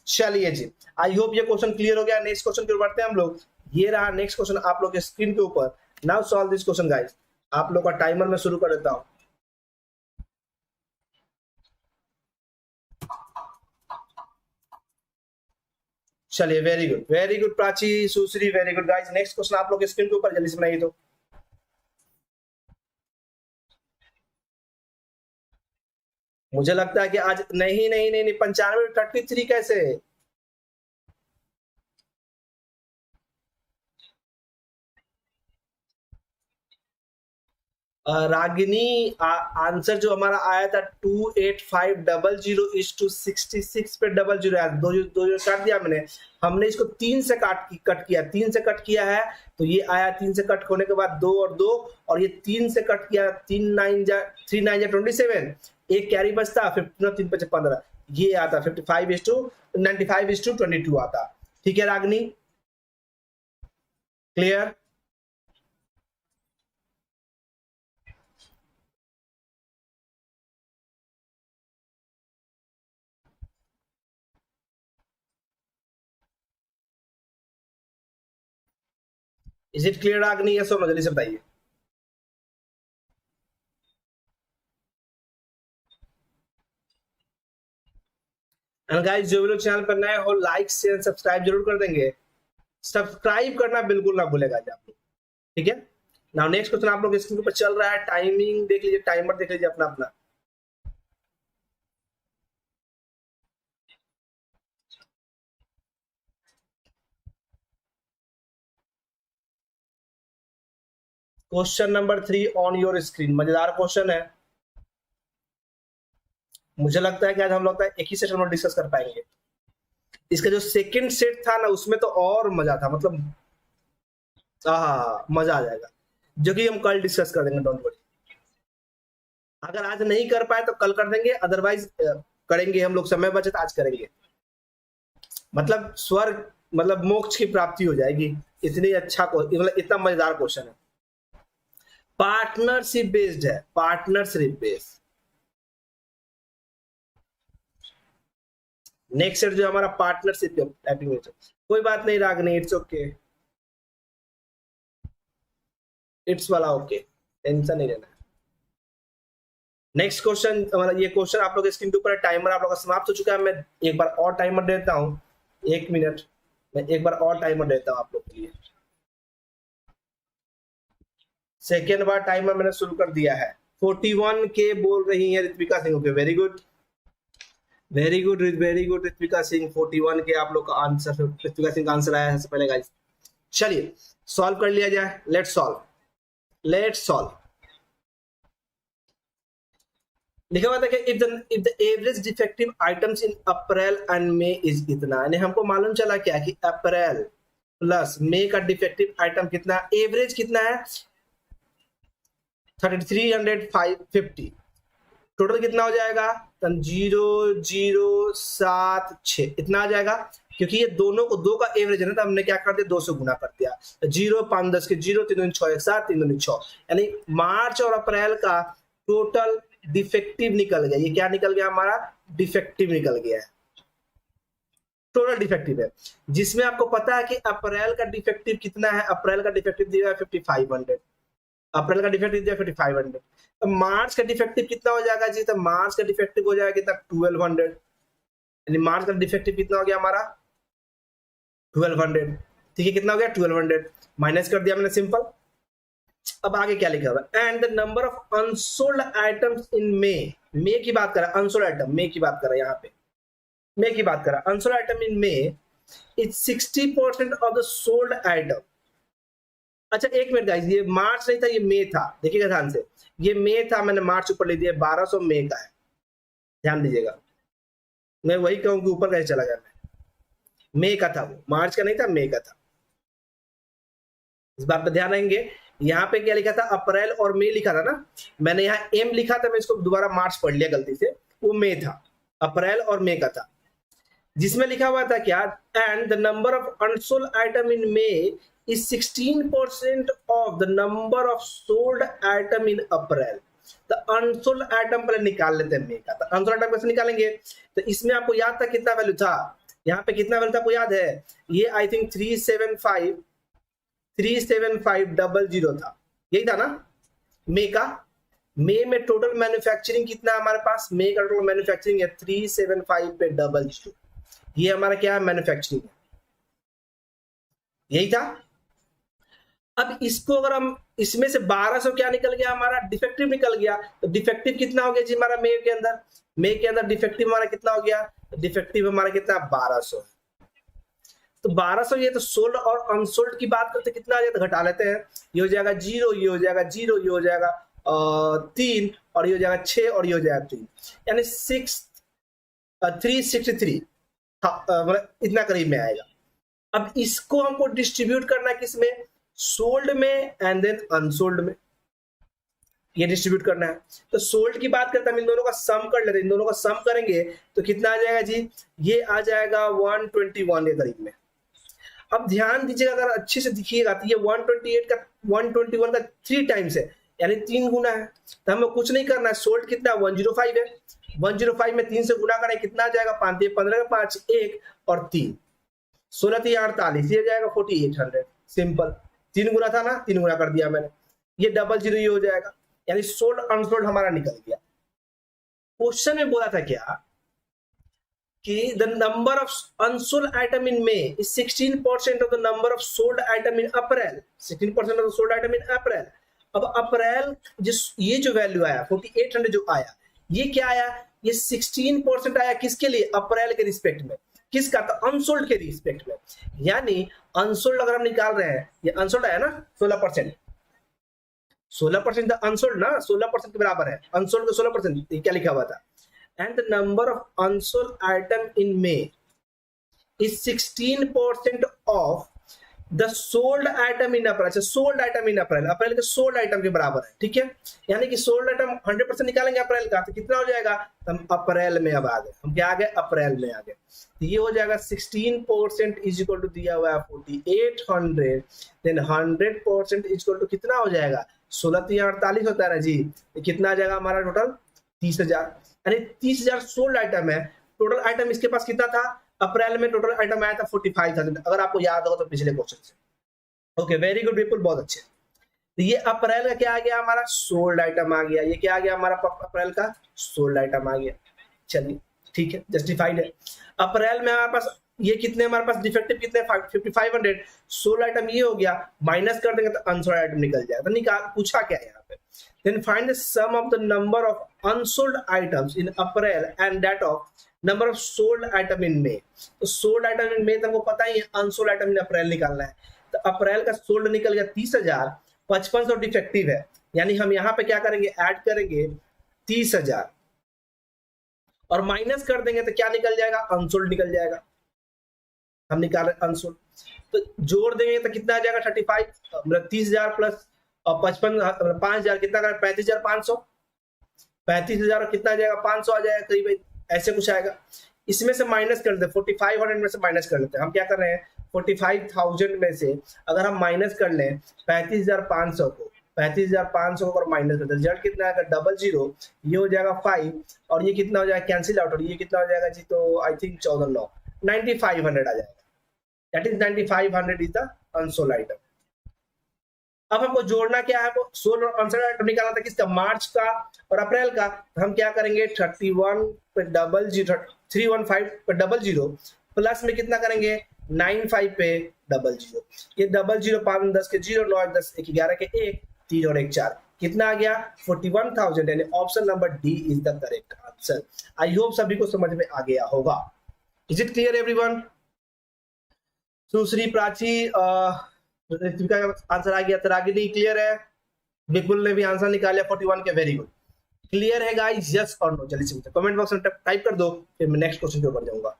चलिए जी, आई होप ये क्वेश्चन क्लियर हो गया। नेक्स्ट क्वेश्चन की ओर बढ़ते हैं हम लोग। ये रहा नेक्स्ट क्वेश्चन आप लोग के स्क्रीन के ऊपर। Now solve this question guys. आप लोग का टाइमर में शुरू कर देता हूं। चलिए, very good Prachi, Sushri, very good guys. Next question आप लोग के स्क्रीन के ऊपर, जल्दी से बनाइए। तो मुझे लगता है कि आज नहीं नहीं नहीं, नहीं 95:33 कैसे? रागिनी आंसर जो हमारा आया था 28500 इज टू 66 पे 00 आया, दो दो काट दिया मैंने। हमने इसको 3 से कट किया, 3 से कट किया है तो ये आया, 3 से कट होने के बाद 2 और 2, और ये 3 से कट किया, 3 9 जा 3 9 जा 27, एक कैरी बचता 15, 3 5 15, ये आता 95:22 आता। ठीक है Ragini, clear? Is it clear Ragini? Yes और नो जल्दी से बताइए। एंड गाइस, जो भी लोग चैनल पर नए हो, लाइक शेयर सब्सक्राइब जरूर कर देंगे। सब्सक्राइब करना बिल्कुल ना भूलेगा आप लोग, ठीक है? नाउ नेक्स्ट क्वेश्चन आप लोग स्क्रीन पर चल रहा है, टाइमिंग देख लीजिए, टाइमर देख लीजिए अपना अपना। Question number 3 on your screen, मजेदार क्वेश्चन है। मुझे लगता है कि आज हम लोग एक ही सेशन में डिस्कस कर पाएंगे। इसका जो सेकंड सेट था ना, उसमें तो और मजा था, मतलब मजा आ जाएगा, जो कि हम कल डिस्कस कर देंगे, डोंट वरी। अगर आज नहीं कर पाए तो कल कर देंगे, अदरवाइज करेंगे हम लोग, समय बचे तो आज करेंगे। मतलब स्वर्ग, मतलब मोक्ष की प्राप्ति हो जाएगी। इतनी अच्छा, मतलब इतना मजेदार क्वेश्चन है। पार्टनरशिप बेस्ड है, पार्टनरशिप बेस्ड। नेक्स्ट सेट जो हमारा पार्टनरशिप एप्लीकेशन, कोई बात नहीं रागनी, इट्स ओके, इट्स वाला ओके, टेंशन नहीं लेना। नेक्स्ट क्वेश्चन, मतलब ये क्वेश्चन आप लोग स्क्रीन के ऊपर, टाइमर आप लोग का समाप्त हो चुका है। मैं एक बार और टाइमर देता हूँ, 1 मिनट, मैं एक बार और टाइमर देता हूँ आप लोग के लिए। सेकेंड बार टाइमर मैंने शुरू कर दिया है। 41 के बोल रही है Ritvika Singh, okay, very good very good very good Ritvika Singh, 41 के आप लोग का आंसर, ऋत्विका सिंह का आंसर आया है सबसे पहले गाइस। चलिए सॉल्व कर लिया जाए, लेट्स सॉल्व। लिखा हुआ था कि if the average defective items in April and May is इतना, यानी हमको मालूम चला क्या कि अप्रैल प्लस मई का डिफेक्टिव आइटम कितना, एवरेज कितना है 3350, टोटल कितना हो जाएगा 0076, इतना आ जाएगा। क्योंकि ये दोनों को 2 का एवरेज है ना, तो हमने क्या कर दिया 2 से गुना कर दिया, 0 5 10 के 0 3 6 7 3 6, यानी मार्च और अप्रैल का टोटल डिफेक्टिव निकल गया। ये क्या निकल गया हमारा, डिफेक्टिव निकल गया है। टोटल डिफेक्टिव है, जिसमें आपको पता है कि अप्रैल का डिफेक्टिव कितना है, अप्रैल का डिफेक्टिव दिया है 5500, अप्रैल का डिफेक्टिव दिया 5500। तो मार्च का डिफेक्टिव कितना हो जाएगा जी, तो मार्च का डिफेक्टिव हो जाएगा कितना 1200, यानी मार्च का डिफेक्टिव कितना हो गया हमारा 1200, ठीक है, कितना हो गया 1200, माइनस कर दिया मैंने सिंपल। अब आगे क्या लिखा हुआ, and the number of unsold items in May की बात कर रहा है, अनसोल्ड आइटम मे की बात कर रहा है, यहाँ पे मे की बात कर रहा है, unsold item in May is 60% of the sold item. अच्छा एक मिनट गाइस, ये मार्च नहीं था, ये मे था, देखिएगा ध्यान से, ये मे था, मैंने मार्च ऊपर ले दिया, 1200 मे का है, ध्यान दीजिएगा, मैं वही कहूँ कि ऊपर कैसे चला गया, मैं मे का था, वो मार्च का नहीं था, मे का था, इस बात पे ध्यान रहेंगे। यहाँ पे क्या लिखा था, अप्रैल और मई लिखा था ना, मैंने यहाँ एम लिखा था, मैं इसको दोबारा मार्च पढ़ लिया गलती से, वो मई था, अप्रैल और मई का था, जिसमें लिखा हुआ था क्या, and the number of unsold item in May is 16% of the number of sold item in April. तो अनसोल्ड आइटम पहले निकाल लेते हैं मई का, तो अनसोल्ड आइटम कैसे निकालेंगे, तो इसमें आपको याद था कितना वैल्यू था, यहाँ पे कितना वैल्यू था आपको याद है, ये आई थिंक 37500 था, यही था ना मे का। मे में टोटल मैन्युफैक्चरिंग कितना हमारे पास, मे का टोटल मैन्युफैक्चरिंग है 375 पे 00, ये हमारा क्या है मैन्युफैक्चरिंग है, यही था। अब इसको अगर हम इसमें से 1200 क्या निकल गया हमारा, डिफेक्टिव निकल गया, तो डिफेक्टिव कितना हो गया जी हमारा मे के अंदर, मे के अंदर डिफेक्टिव हमारा कितना हो गया, डिफेक्टिव हमारा कितना 1200, तो 1200, ये तो सोल्ड और अनसोल्ड की बात करते कितना आ जाए, तो घटा लेते हैं, ये हो जाएगा 0, ये हो जाएगा 0, ये हो जाएगा 3, और ये हो जाएगा 6, और ये हो जाएगा 3, यानी 363, मतलब इतना करीब में आएगा। अब इसको हमको डिस्ट्रीब्यूट करना है किसमें, सोल्ड में एंड देन अनसोल्ड में, ये डिस्ट्रीब्यूट करना है। तो सोल्ड की बात करते हैं, हम इन दोनों का सम कर लेते हैं, इन दोनों का सम करेंगे तो कितना आ जाएगा जी, ये आ जाएगा 121 के करीब में। अब ध्यान दीजिएगा, अगर अच्छे से दिखिएगा तो ये 121 का 3 टाइम्स है, यानी 3 गुना है, तो हमें कुछ नहीं करना है, सोल्ड कितना 105 है, 105 में 3 से गुना करें कितना आ जाएगा, 5 15 का 5 1 और 3 16 3 48, ये जाएगा 4800, सिंपल, 3 गुना था ना, 3 गुना कर दिया मैंने, ये 00 ये हो जाएगा, यानी सोल्ड अनसोल्ड हमारा निकल गया। क्वेश्चन में बोला था क्या कि the number of unsold item in May is 16% of the number of sold item in April, 16% of the sold item in April। अब अप्रैल जिस ये जो वैल्यू आया 4800 जो आया, ये क्या आया, ये 16% आया, किसके लिए, अप्रैल के रिस्पेक्ट में, किसका, तो अनसोल्ड के रिस्पेक्ट में, यानी अनसोल्ड अगर हम निकाल रहे हैं, ये अनसोल्ड आया ना 16%, 16% अनसोल्ड ना 16% के बराबर है, अनसोल्ड का 16%, क्या लिखा हुआ था, and the number of unsold item in May is 16% of the sold item in April। अच्छा सोल्ड आइटम इन अप्रैल, अप्रैल के सोल्ड आइटम के बराबर है, ठीक है, यानी कि सोल्ड आइटम 100% निकालेंगे अप्रैल का, तो कितना हो जाएगा, तो हम अप्रैल में अब आ गए, हम क्या आ गए, अप्रैल में आ गए, तो ये हो जाएगा 16% इज इक्वल टू दिया हुआ है 4800, देन 100% इज इक्वल टू कितना हो जाएगा, 16 3 48 होता है ना जी, तो कितना आ जाएगा हमारा टोटल 30,000, यानी 30,000 सोल्ड आइटम है। टोटल आइटम इसके पास कितना था, अप्रैल में टोटल आइटम आया था 45,000, अगर आपको याद हो तो पिछले क्वेश्चन से। ओके वेरी गुड पीपल, बहुत अच्छे। तो ये अप्रैल का क्या आ गया हमारा, सोल्ड आइटम आ गया, ये क्या आ गया हमारा अप्रैल का सोल्ड आइटम आ गया, चलिए ठीक है, जस्टिफाइड है। अप्रैल में हमारे पास ये कितने, हमारे पास डिफेक्टिव कितने 5500, सोल्ड आइटम ये हो गया, माइनस कर देंगे तो अनसोल्ड आइटम निकल जाएगा, तो निकाल पूछा क्या है यहाँ पे, then find the sum of the number of unsold items in April and that of number of sold item in May। तो sold item in May तो हमको पता ही है, unsold item in April निकालना है, तो अप्रैल का सोल्ड निकल गया 30,000, 5500 डिफेक्टिव है, यानी हम यहाँ पे क्या करेंगे, ऐड करेंगे 30,000 और माइनस कर देंगे तो क्या निकल जाएगा, अनसोल्ड निकल जाएगा, हम निकाल रहे अनसोल्ड, तो जोड़ देंगे तो कितना आ जाएगा 35, मतलब 30,000 प्लस और 5000 कितना करें 35,500, 35,000 कितना आ जाएगा 500 आ जाएगा करीब, ऐसे कुछ आएगा। इसमें से माइनस कर देते 4500 में से माइनस कर लेते हैं, हम क्या कर रहे हैं 45,000 में से अगर हम माइनस कर लें 35,500 को, 35,500 को अगर माइनस करते हैं रिजल्ट कितना आएगा 00, ये हो जाएगा 5 और ये कितना हो जाएगा कैंसिल आउट, और ये कितना हो जाएगा जी, तो आई थिंक 14,9, 9500 आ जाएगा। That is 9500 is the unsold item. अब हमको जोड़ना क्या है, वो सोल्ड और अनसोल्ड आइटम निकालना था किसका, मार्च का और अप्रैल का। तो हम क्या करेंगे 31 पे 315 पे 00 प्लस में कितना करेंगे 95 पे 00। ये 00 5 10 के 0 9 10 1 11 के 1 3 और 1 4 कितना आ गया 41,000। यानी option number D is the correct answer. I hope सभी को समझ में आ गया होगा। Is it clear everyone? Sushri Prachi Ritika का आंसर आ गया, तरागिनी क्लियर है, विपुल ने भी आंसर निकाला 41 के, वेरी गुड। क्लियर है गाइस, यस और नो? जल्दी से कमेंट बॉक्स में टाइप कर दो, फिर मैं नेक्स्ट क्वेश्चन के ऊपर जाऊंगा।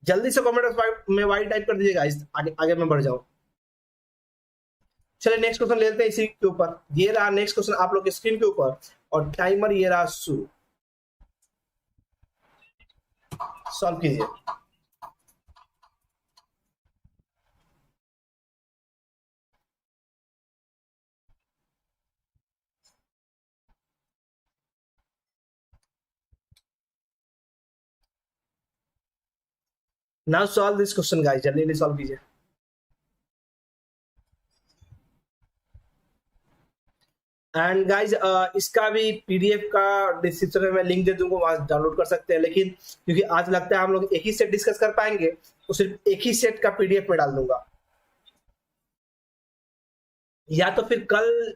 जल्दी से कमेंट में वाई टाइप कर दीजिएगा, आगे आगे मैं बढ़ जाऊं। चलिए नेक्स्ट क्वेश्चन लेते हैं इसी के ऊपर। ये रहा नेक्स्ट क्वेश्चन आप लोग की स्क्रीन के ऊपर, और टाइमर ये रहा शुरू। सॉल्व कीजिए। Now solve this question guys, जल्दी जल्दी सॉल्व कीजिए। एंड गाइज इसका भी पीडीएफ का डिस्क्रिप्शन में मैं लिंक दे दूंगा, वहां डाउनलोड कर सकते हैं। लेकिन क्योंकि आज लगता है हम लोग एक ही सेट डिस्कस कर पाएंगे, तो सिर्फ एक ही सेट का पीडीएफ में डाल दूंगा, या तो फिर कल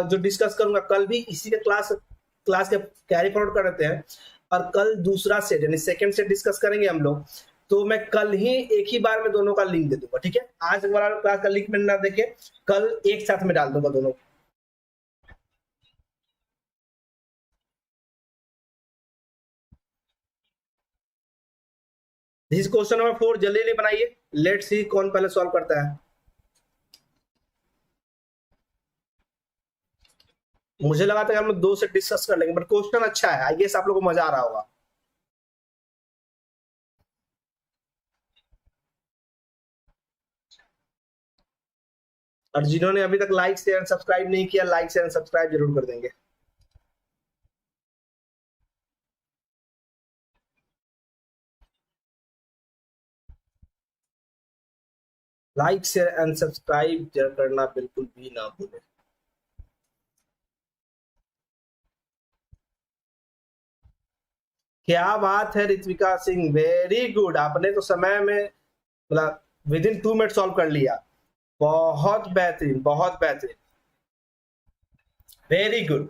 जो डिस्कस करूंगा कल भी इसी के क्लास के कैरी फॉरवर्ड कर देते हैं, और कल दूसरा सेट यानी सेकंड सेट डिस्कस करेंगे हम लोग। तो मैं कल ही एक ही बार में दोनों का लिंक दे दूंगा, ठीक है? आज वाला क्लास का लिंक मैंने ना देखे, कल एक साथ में डाल दूंगा दोनों। दिस क्वेश्चन नंबर 4, जल्दी जल्दी बनाइए। लेट्स सी कौन पहले सॉल्व करता है। मुझे लगा था कि हम लोग दो से डिस्कस कर लेंगे, बट क्वेश्चन अच्छा है, आई गेस आप लोगों को मजा आ रहा होगा। और जिन्होंने अभी तक लाइक शेयर सब्सक्राइब नहीं किया, लाइक शेयर सब्सक्राइब जरूर कर देंगे। लाइक शेयर एंड सब्सक्राइब करना बिल्कुल भी ना भूलें। क्या बात है ऋत्विका सिंह, वेरी गुड। आपने तो समय में मतलब विद इन 2 मिनट सॉल्व कर लिया। बहुत बेहतरीन, बहुत बेहतरीन, वेरी गुड।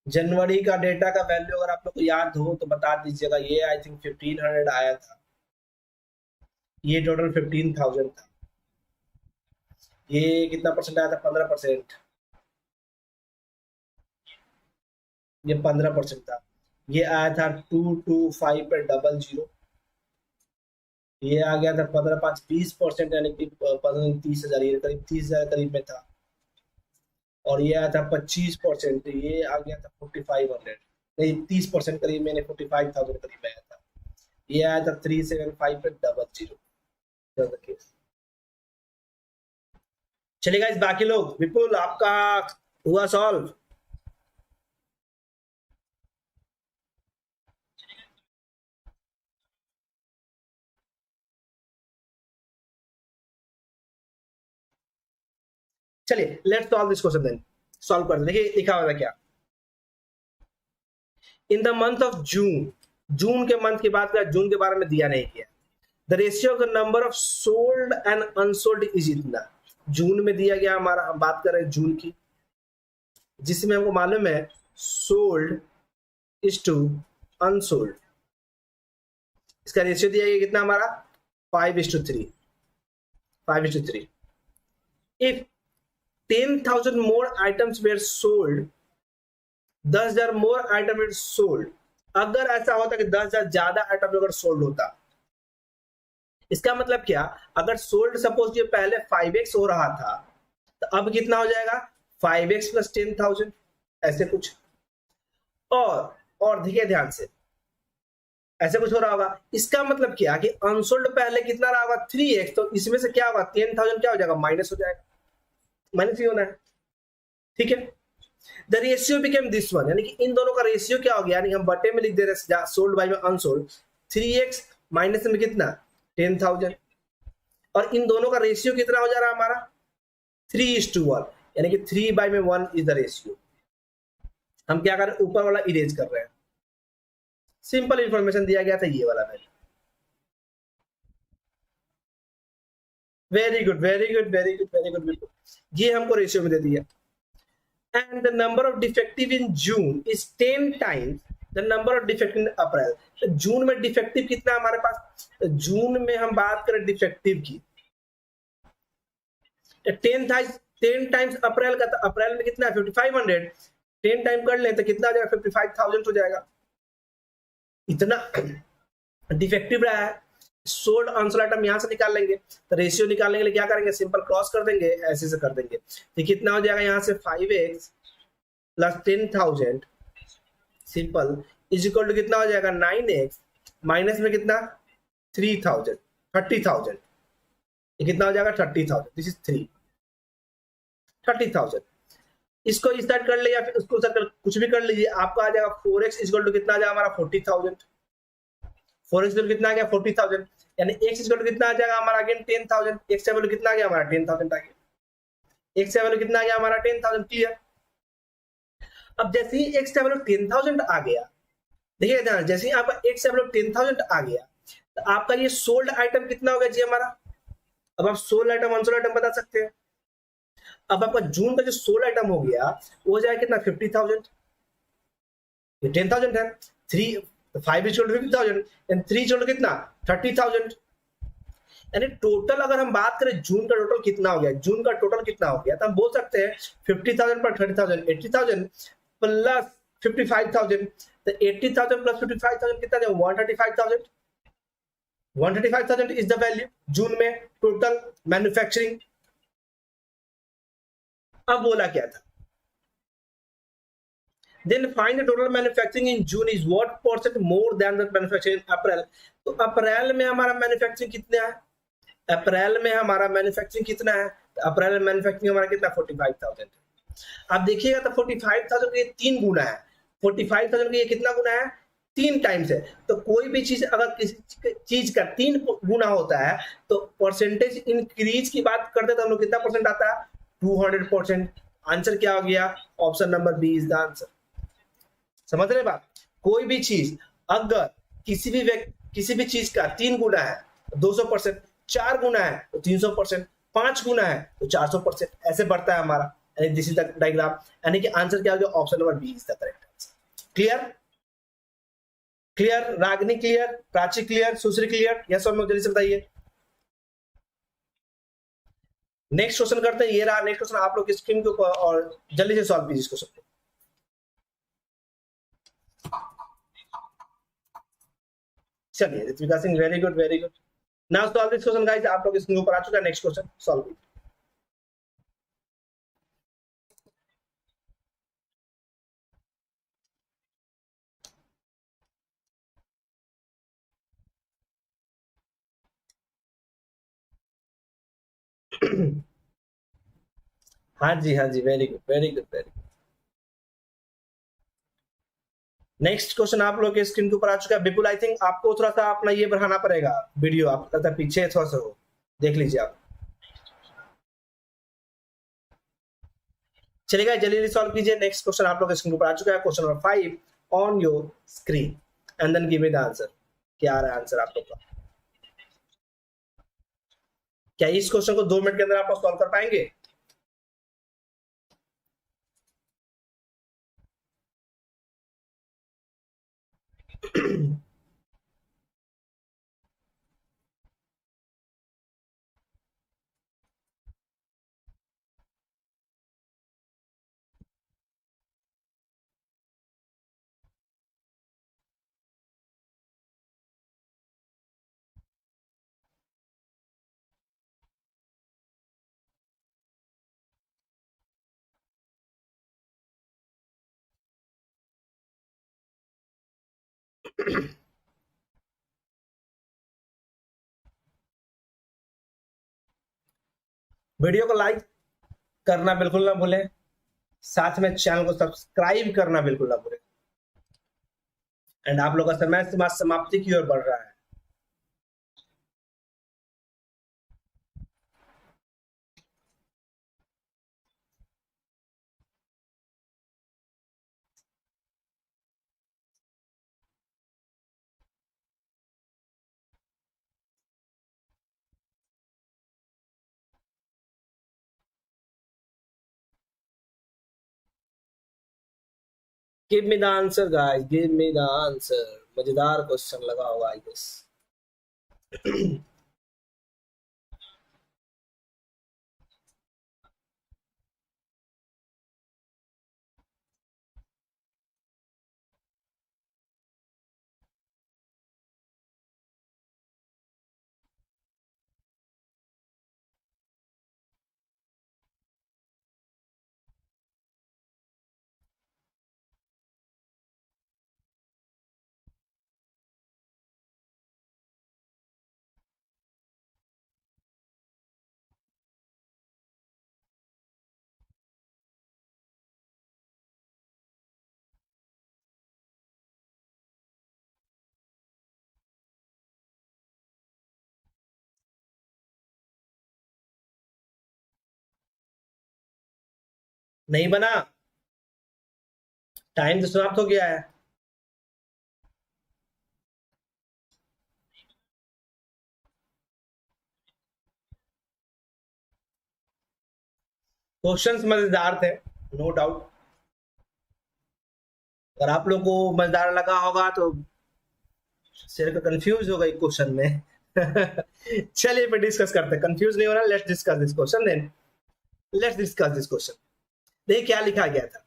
जनवरी का डेटा का वैल्यू अगर आप लोग को याद हो तो बता दीजिएगा। ये आई थिंक 1500 आया था, ये टोटल 15,000 था। ये कितना परसेंट आया था, 15%। ये 15% था। ये आया था 225 पे 00। ये आ गया था 15 5 20%, यानी कि 30,000, ये करीब 30,000 करीब में था। और ये आया था 25%, ये आ गया था 4500, नहीं 30% करीब, मैंने 45,000 करीब आया था। ये आया था 375 पे 00। चलिएगा इस बाकी लोग, विपुल आपका हुआ सॉल्व? चलिए let's solve this question then. Solve कर देखिए लिखा हुआ था क्या। In the month of June, June के मंथ की बात करें, जून के बारे में दिया नहीं किया। The ratio of the number of sold and unsold is इतना। जून में दिया गया हमारा, हम बात कर रहे हैं जून की, जिसमें हमको मालूम है सोल्ड इज टू अनसोल्ड। इसका रेशियो दिया गया कितना हमारा 5:3। 5:3। If 10,000 more items were sold, 10,000 more item were sold, अगर ऐसा होता कि 10,000 ज्यादा आइटम अगर सोल्ड होता, इसका मतलब क्या, अगर सोल्ड सपोज ये पहले 5x हो रहा था तो अब कितना हो जाएगा 5x प्लस 10,000 ऐसे कुछ। और देखिए ध्यान से, ऐसे कुछ हो रहा होगा। इसका मतलब क्या कि अनसोल्ड पहले कितना रहा होगा 3x, तो इसमें से क्या होगा 10,000 क्या हो जाएगा माइनस हो जाएगा, माइनस ही होना है। ठीक है, the ratio became this one, यानी कि इन दोनों का रेशियो क्या हो गया, यानी हम बटे में लिख दे रहे हैं सोल्ड बाय में अनसोल्ड, 3x माइनस में कितना 10,000, और इन दोनों का रेशियो कितना हो जा रहा है हमारा 3:1, यानी कि 3/1 इज द रेशियो। हम क्या कर रहे हैं, ऊपर वाला इरेज कर रहे हैं। सिंपल इंफॉर्मेशन दिया गया था ये वाला मैंने। Very good very good very good very good, बिल्कुल ये हमको रेशियो में दे दिया। And the number of defective in June is 10 times the number of defective in April. तो जून में डिफेक्टिव कितना है हमारे पास, तो जून में हम बात करें डिफेक्टिव की 10 टाइम्स अप्रैल का, तो अप्रैल में कितना है 5500, 10 टाइम कर ले तो कितना आ जाएगा 55,000 हो जाएगा। इतना डिफेक्टिव रहा है। सोल्ड अनसोल्ड आइटम यहां से निकाल लेंगे, तो रेशियो निकालने के लिए क्या करेंगे, सिंपल क्रॉस कर देंगे, ऐसे से कर देंगे, तो कितना हो जाएगा यहां से 5x plus 10,000 simple is equal to कितना हो जाएगा 9x माइनस में कितना 30,000 ये कितना हो जाएगा 30,000, दिस इज 30,000। इसको इस साइड कर ले या फिर उसको कुछ भी कर लीजिए, आपका आ जाएगा 4x इक्वल टू कितना आ जाएगा हमारा 40,000, 4x इक्वल कितना आ गया 40,000, यानी x इक्वल टू कितना आ जाएगा हमारा अगेन 10,000, x का वैल्यू कितना आ गया हमारा 10,000 आ गया, x का वैल्यू कितना आ गया हमारा 10,000। क्लियर। अब जैसे ही x का वैल्यू 10,000 आ गया, देखिए ध्यान, जैसे ही आपका x का वैल्यू 10,000 आ गया तो आपका ये सोल्ड आइटम कितना हो गया जी हमारा। अब आप सोल्ड आइटम अनसोल्ड आइटम बता सकते हैं। अब आपका जून का जो सोल्ड आइटम हो गया वो हो जाएगा कितना 50,000, ये 10,000 है, 5 equal to 50,000 and 3 equal to कितना 30,000, यानी टोटल अगर हम बात करें जून का टोटल कितना हो गया, जून का टोटल कितना हो गया, तो हम बोल सकते हैं 50,000 पर 30,000 80,000 प्लस 55,000, तो 80,000 प्लस 55,000 कितना है 135,000, 135,000 इज द वैल्यू जून में टोटल मैन्युफैक्चरिंग। अब बोला क्या था, then find the total manufacturing in June is what percent more than the manufacturing in April। तो अप्रैल में हमारा मैन्युफैक्चरिंग कितना है, अप्रैल में हमारा मैन्युफैक्चरिंग कितना है, तो अप्रैल में मैन्युफैक्चरिंग हमारा कितना 45,000 है। आप देखिएगा तो 45,000 का ये 3 गुना है, 45,000 का ये कितना गुना है 3 टाइम्स है। तो कोई भी चीज अगर किसी चीज का 3 गुना होता है तो परसेंटेज इंक्रीज की बात करते तो हम लोग कितना परसेंट आता है 200%। आंसर क्या हो गया, option number B is the answer. समझ रहे बात, कोई भी चीज अगर किसी भी चीज का 3 गुना है तो 200%, 4 गुना है तो 300%, 5 गुना है तो 400%, ऐसे बढ़ता है हमारा, यानी दिस इज द डायग्राम, यानी कि आंसर क्या हो गया option number B is the correct answer. Clear, clear Ragini, clear Prachi, clear Sushri, clear, yes और नो जल्दी से बताइए। नेक्स्ट क्वेश्चन करते हैं, ये रहा नेक्स्ट क्वेश्चन, आप लोग स्क्रीन के ऊपर और जल्दी से सॉल्व कीजिए इस क्वेश्चन को। चलिए Ritika Singh, very good very good. Now solve this question guys, आप लोग स्क्रीन ऊपर आ चुका है, नेक्स्ट क्वेश्चन सॉल्व कीजिए। हाँ जी हाँ जी, very good very good very good. Next question आप लोग के स्क्रीन के ऊपर आ चुका है। विपुल, आई थिंक आपको थोड़ा सा अपना ये बढ़ाना पड़ेगा, वीडियो आप लगता है पीछे थोड़ा सा हो, देख लीजिए आप। चलेगा, जल्दी सॉल्व कीजिए। नेक्स्ट क्वेश्चन आप लोग के स्क्रीन के ऊपर आ चुका है, question number 5 on your screen and then give me the answer. क्या आ रहा है आंसर आप लोग का, क्या इस क्वेश्चन को 2 मिनट के अंदर आप लोग सॉल्व कर पाएंगे। वीडियो को लाइक करना बिल्कुल ना भूलें, साथ में चैनल को सब्सक्राइब करना बिल्कुल ना भूलें। एंड आप लोग का समय समाप्ति की ओर बढ़ रहा है। Give me the answer guys, give me the answer. मजेदार क्वेश्चन लगा होगा आई गेस। नहीं बना, टाइम तो समाप्त हो गया है। क्वेश्चंस मजेदार थे, नो डाउट। अगर आप लोग को मजेदार लगा होगा तो सिर्फ कंफ्यूज हो गई क्वेश्चन में। चलिए फिर डिस्कस करते हैं, कंफ्यूज नहीं होना। Let's discuss this question then, let's discuss this question. देखिए क्या लिखा गया था।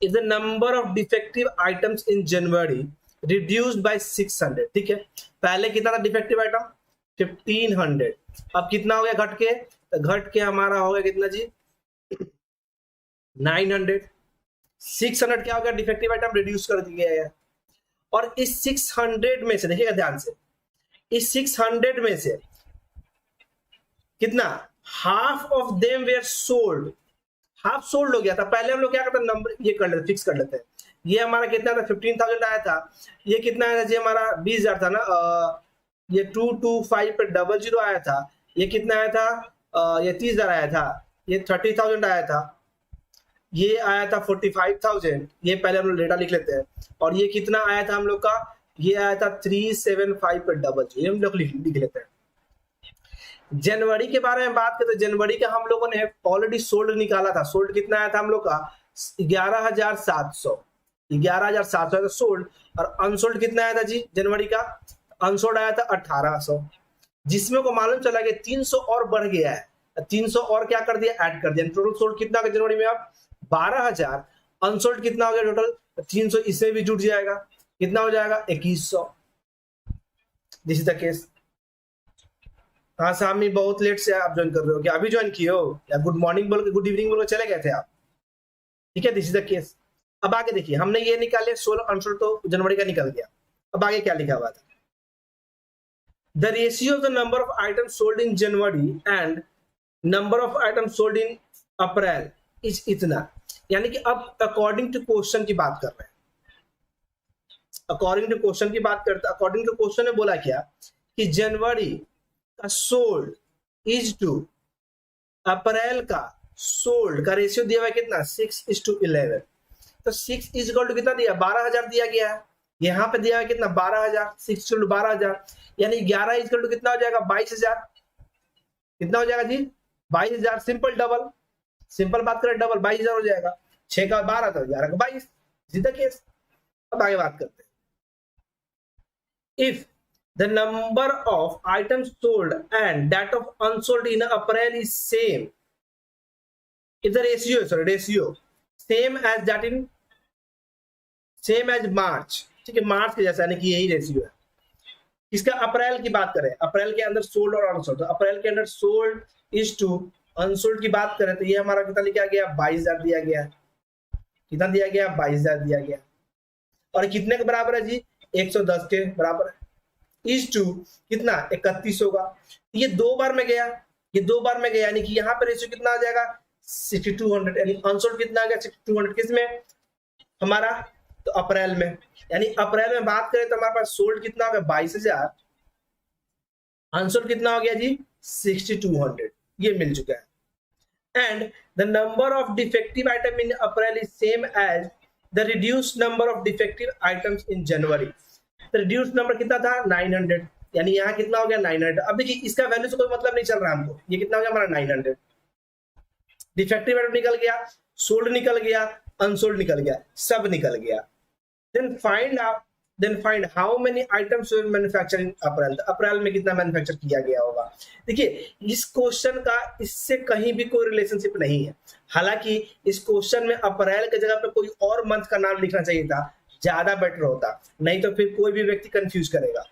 If the number of defective items in January reduced by 600, ठीक है, पहले कितना था डिफेक्टिव आइटम 1500, अब कितना हो गया घट के, तो घट के हमारा हो गया कितना जी 900। 600 क्या हो गया डिफेक्टिव आइटम रिड्यूस कर दिया है। और इस 600 में से देखिएगा ध्यान से, इस 600 में से कितना, half of them were sold, half sold हो गया था। पहले हम लोग क्या करते हैं, नंबर ये कर लेते, फिक्स कर लेते हैं। ये हमारा कितना था 15,000 आया था, ये कितना आया था जी हमारा 20,000 था ना। ये 225 पे 00 आया था, ये कितना आया था ये 30,000 आया था, ये 30,000 आया था, ये आया था 45,000। ये पहले हम लोग डेटा लिख लेते हैं। और ये कितना आया था हम लोग का, ये आया था 375 पे 00, ये हम लोग लिख लेते हैं। जनवरी के बारे में बात करते हैं, जनवरी का हम लोगों ने ऑलरेडी सोल्ड निकाला था। सोल्ड कितना आया था हम लोग का 11,700, 11,700 सोल्ड। और अनसोल्ड कितना आया था जी जनवरी का, अनसोल्ड आया था 1800, जिसमें को मालूम चला कि 300 और बढ़ गया है। 300 और क्या कर दिया, ऐड कर दिया। टोटल सोल्ड कितना का जनवरी में अब 12,000, अनसोल्ड कितना हो गया टोटल 300, इसमें भी जुट जाएगा, कितना हो जाएगा 2100। This is the case. हाँ सामी बहुत लेट से आप ज्वाइन कर रहे हो, क्या अभी ज्वाइन किए हो, या गुड मॉर्निंग बोल के गुड इवनिंग बोल के चले गए थे आप, ठीक है। This is the case. अब आगे देखिए, हमने ये निकाले सोल्ड अनसोल्ड तो जनवरी का निकल गया। अब आगे क्या लिखा हुआ था, the ratio of the number of item sold in January and number of item sold in April is इतना। यानी कि अब अकॉर्डिंग टू क्वेश्चन की बात कर रहे हैं, अकॉर्डिंग टू क्वेश्चन की बात करते। अकॉर्डिंग टू क्वेश्चन ने बोला क्या कि जनवरी का सोल्ड इज टू अप्रैल का सोल्ड का रेशियो दिया हुआ है कितना 6:11। तो 6 इज इक्वल टू कितना दिया 12,000 दिया गया है, यहाँ पे दिया है कितना 12,000, 6 टू 12,000, यानी 11 इज इक्वल टू कितना हो जाएगा 22,000। कितना हो जाएगा जी 22,000, सिंपल डबल, सिंपल बात करें डबल 22,000 हो जाएगा। 6 का 12 तो 11 का 22, सीधा केस। अब आगे बात करते हैं, if the number of items sold and that of unsold in April is same, if the ratio same as that in same as March, ठीक है, मार्च के जैसा, यानी कि यही रेशियो है। इसका अप्रैल की बात करें, अप्रैल के अंदर सोल्ड और अनसोल्ड, तो अप्रैल के अंदर सोल्ड इज टू अनसोल्ड की बात करें तो ये हमारा कितना लिखा गया 22,000 दिया गया, कितना दिया गया 22,000 दिया गया। और कितने के बराबर है जी, 110 के बराबर है। इज टू कितना 31 होगा। ये 2 बार में गया, ये 2 बार में गया, यानी कि यहाँ पे रेशियो कितना आ जाएगा 6200, यानी अनसोल्ड कितना आ गया 6200 किसमें हमारा, तो अप्रैल में। यानी अप्रैल में बात करें तो हमारे पास सोल्ड कितना हो गया 22,000, अनसोल्ड कितना हो गया जी 6200, ये मिल चुका है। and the number of defective item in April is same as the reduced number of defective items in January। तो reduced number कितना था 900, यानी यहाँ कितना हो गया 900। अब देखिए इसका वैल्यू से कोई मतलब नहीं चल रहा हमको, ये कितना हो गया हमारा 900। डिफेक्टिव आइटम निकल गया, सोल्ड निकल गया, अनसोल्ड निकल गया, सब निकल गया। then find how many items were manufactured in April। अप्रैल में कितना मैन्युफैक्चर किया गया होगा। देखिए इस क्वेश्चन का इससे कहीं भी कोई रिलेशनशिप नहीं है, हालांकि इस क्वेश्चन में अप्रैल के जगह पे कोई और मंथ का नाम लिखना चाहिए था, ज्यादा बेटर होता, नहीं तो फिर कोई भी व्यक्ति कंफ्यूज करेगा।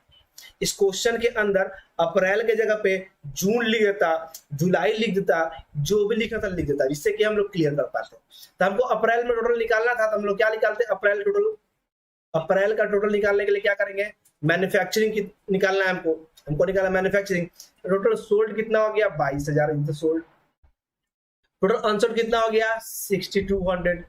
इस क्वेश्चन के अंदर अप्रैल के जगह पे जून लिख देता, जुलाई लिख देता, जो भी लिखना था लिख देता, जिससे कि हम लोग क्लियर कर पाते। तो हमको अप्रैल में टोटल निकालना था, तो हम लोग क्या निकालते, अप्रैल का टोटल निकालने के लिए क्या करेंगे, मैन्युफैक्चरिंग निकालना है हमको निकालना मैन्युफैक्चरिंग। टोटल सोल्ड कितना हो गया 22,000 सोल्ड, टोटल अनसोल्ड कितना हो गया 6200,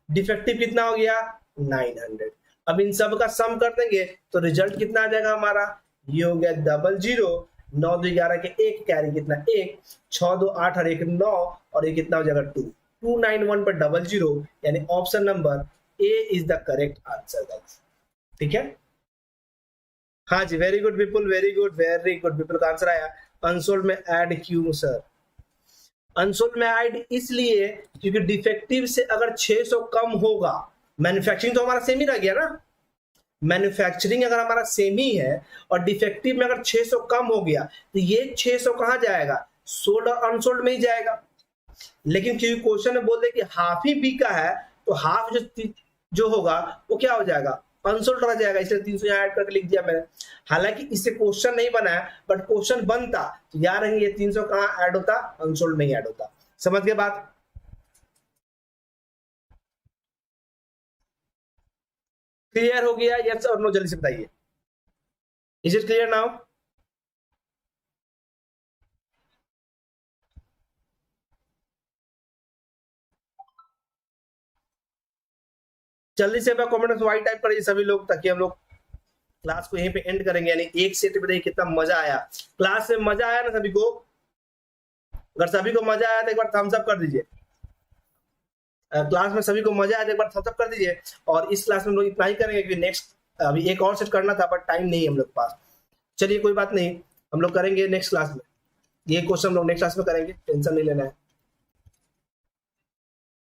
डिफेक्टिव कितना हो गया 900। अब इन सब का सम कर देंगे तो रिजल्ट कितना आ जाएगा हमारा, ये हो गया 00, 9 2 11 के 1 कैरी कितना 1, 6 2 8 और 1 9, और ये कितना हो जाएगा 2, 291 पर 00, यानी option number A is the correct answer guys. ठीक है, हाँ जी, वेरी गुड विपुल, वेरी गुड विपुल का आंसर आया। अनसोल्ड में ऐड क्यों सर, अनसोल्ड में ऐड इसलिए क्योंकि डिफेक्टिव से अगर 600 कम होगा, मैन्युफैक्चरिंग तो हमारा सेम ही रह गया ना, मैन्युफैक्चरिंग अगर हमारा सेम ही है और डिफेक्टिव में अगर 600 कम हो गया तो ये 600 कहां जाएगा, सोल्ड और अनसोल्ड में ही जाएगा। लेकिन क्योंकि क्वेश्चन में बोल दे कि हाफ ही बी का है, तो हाफ जो होगा वो क्या हो जाएगा, अनसोल्ड रह जाएगा, इसलिए 300 यहाँ ऐड करके लिख दिया मैंने। हालांकि इससे क्वेश्चन नहीं बना है, बट क्वेश्चन बनता तो याद रहेंगे ये 300 कहाँ ऐड होता, अनसोल्ड में ही ऐड होता। समझ गए बात, क्लियर हो गया, यस और नो जल्दी से बताइए, इज इट क्लियर नाउ। जल्दी से कमेंट में वाई टाइप करिए सभी लोग, ताकि हम लोग क्लास को यहीं पे एंड करेंगे। यानी एक सेट बताइए कितना मजा आया, क्लास में मजा आया ना सभी को, अगर सभी को मजा आया तो एक बार थम्स अप कर दीजिए। क्लास में सभी को मजा आया तो एक बार थम्स अप कर दीजिए। और इस क्लास में हम लोग इतना ही करेंगे क्योंकि नेक्स्ट अभी एक और सेट करना था, बट टाइम नहीं है हम लोग के पास। चलिए कोई बात नहीं, हम लोग करेंगे नेक्स्ट क्लास में, ये क्वेश्चन हम लोग नेक्स्ट क्लास में करेंगे, टेंशन नहीं लेना है।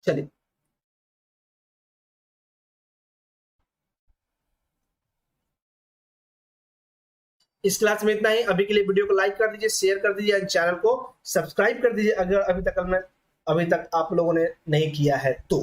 चलिए इस क्लास में इतना ही, अभी के लिए वीडियो को लाइक कर दीजिए, शेयर कर दीजिए, चैनल को सब्सक्राइब कर दीजिए अगर अभी तक आप लोगों ने नहीं किया है तो।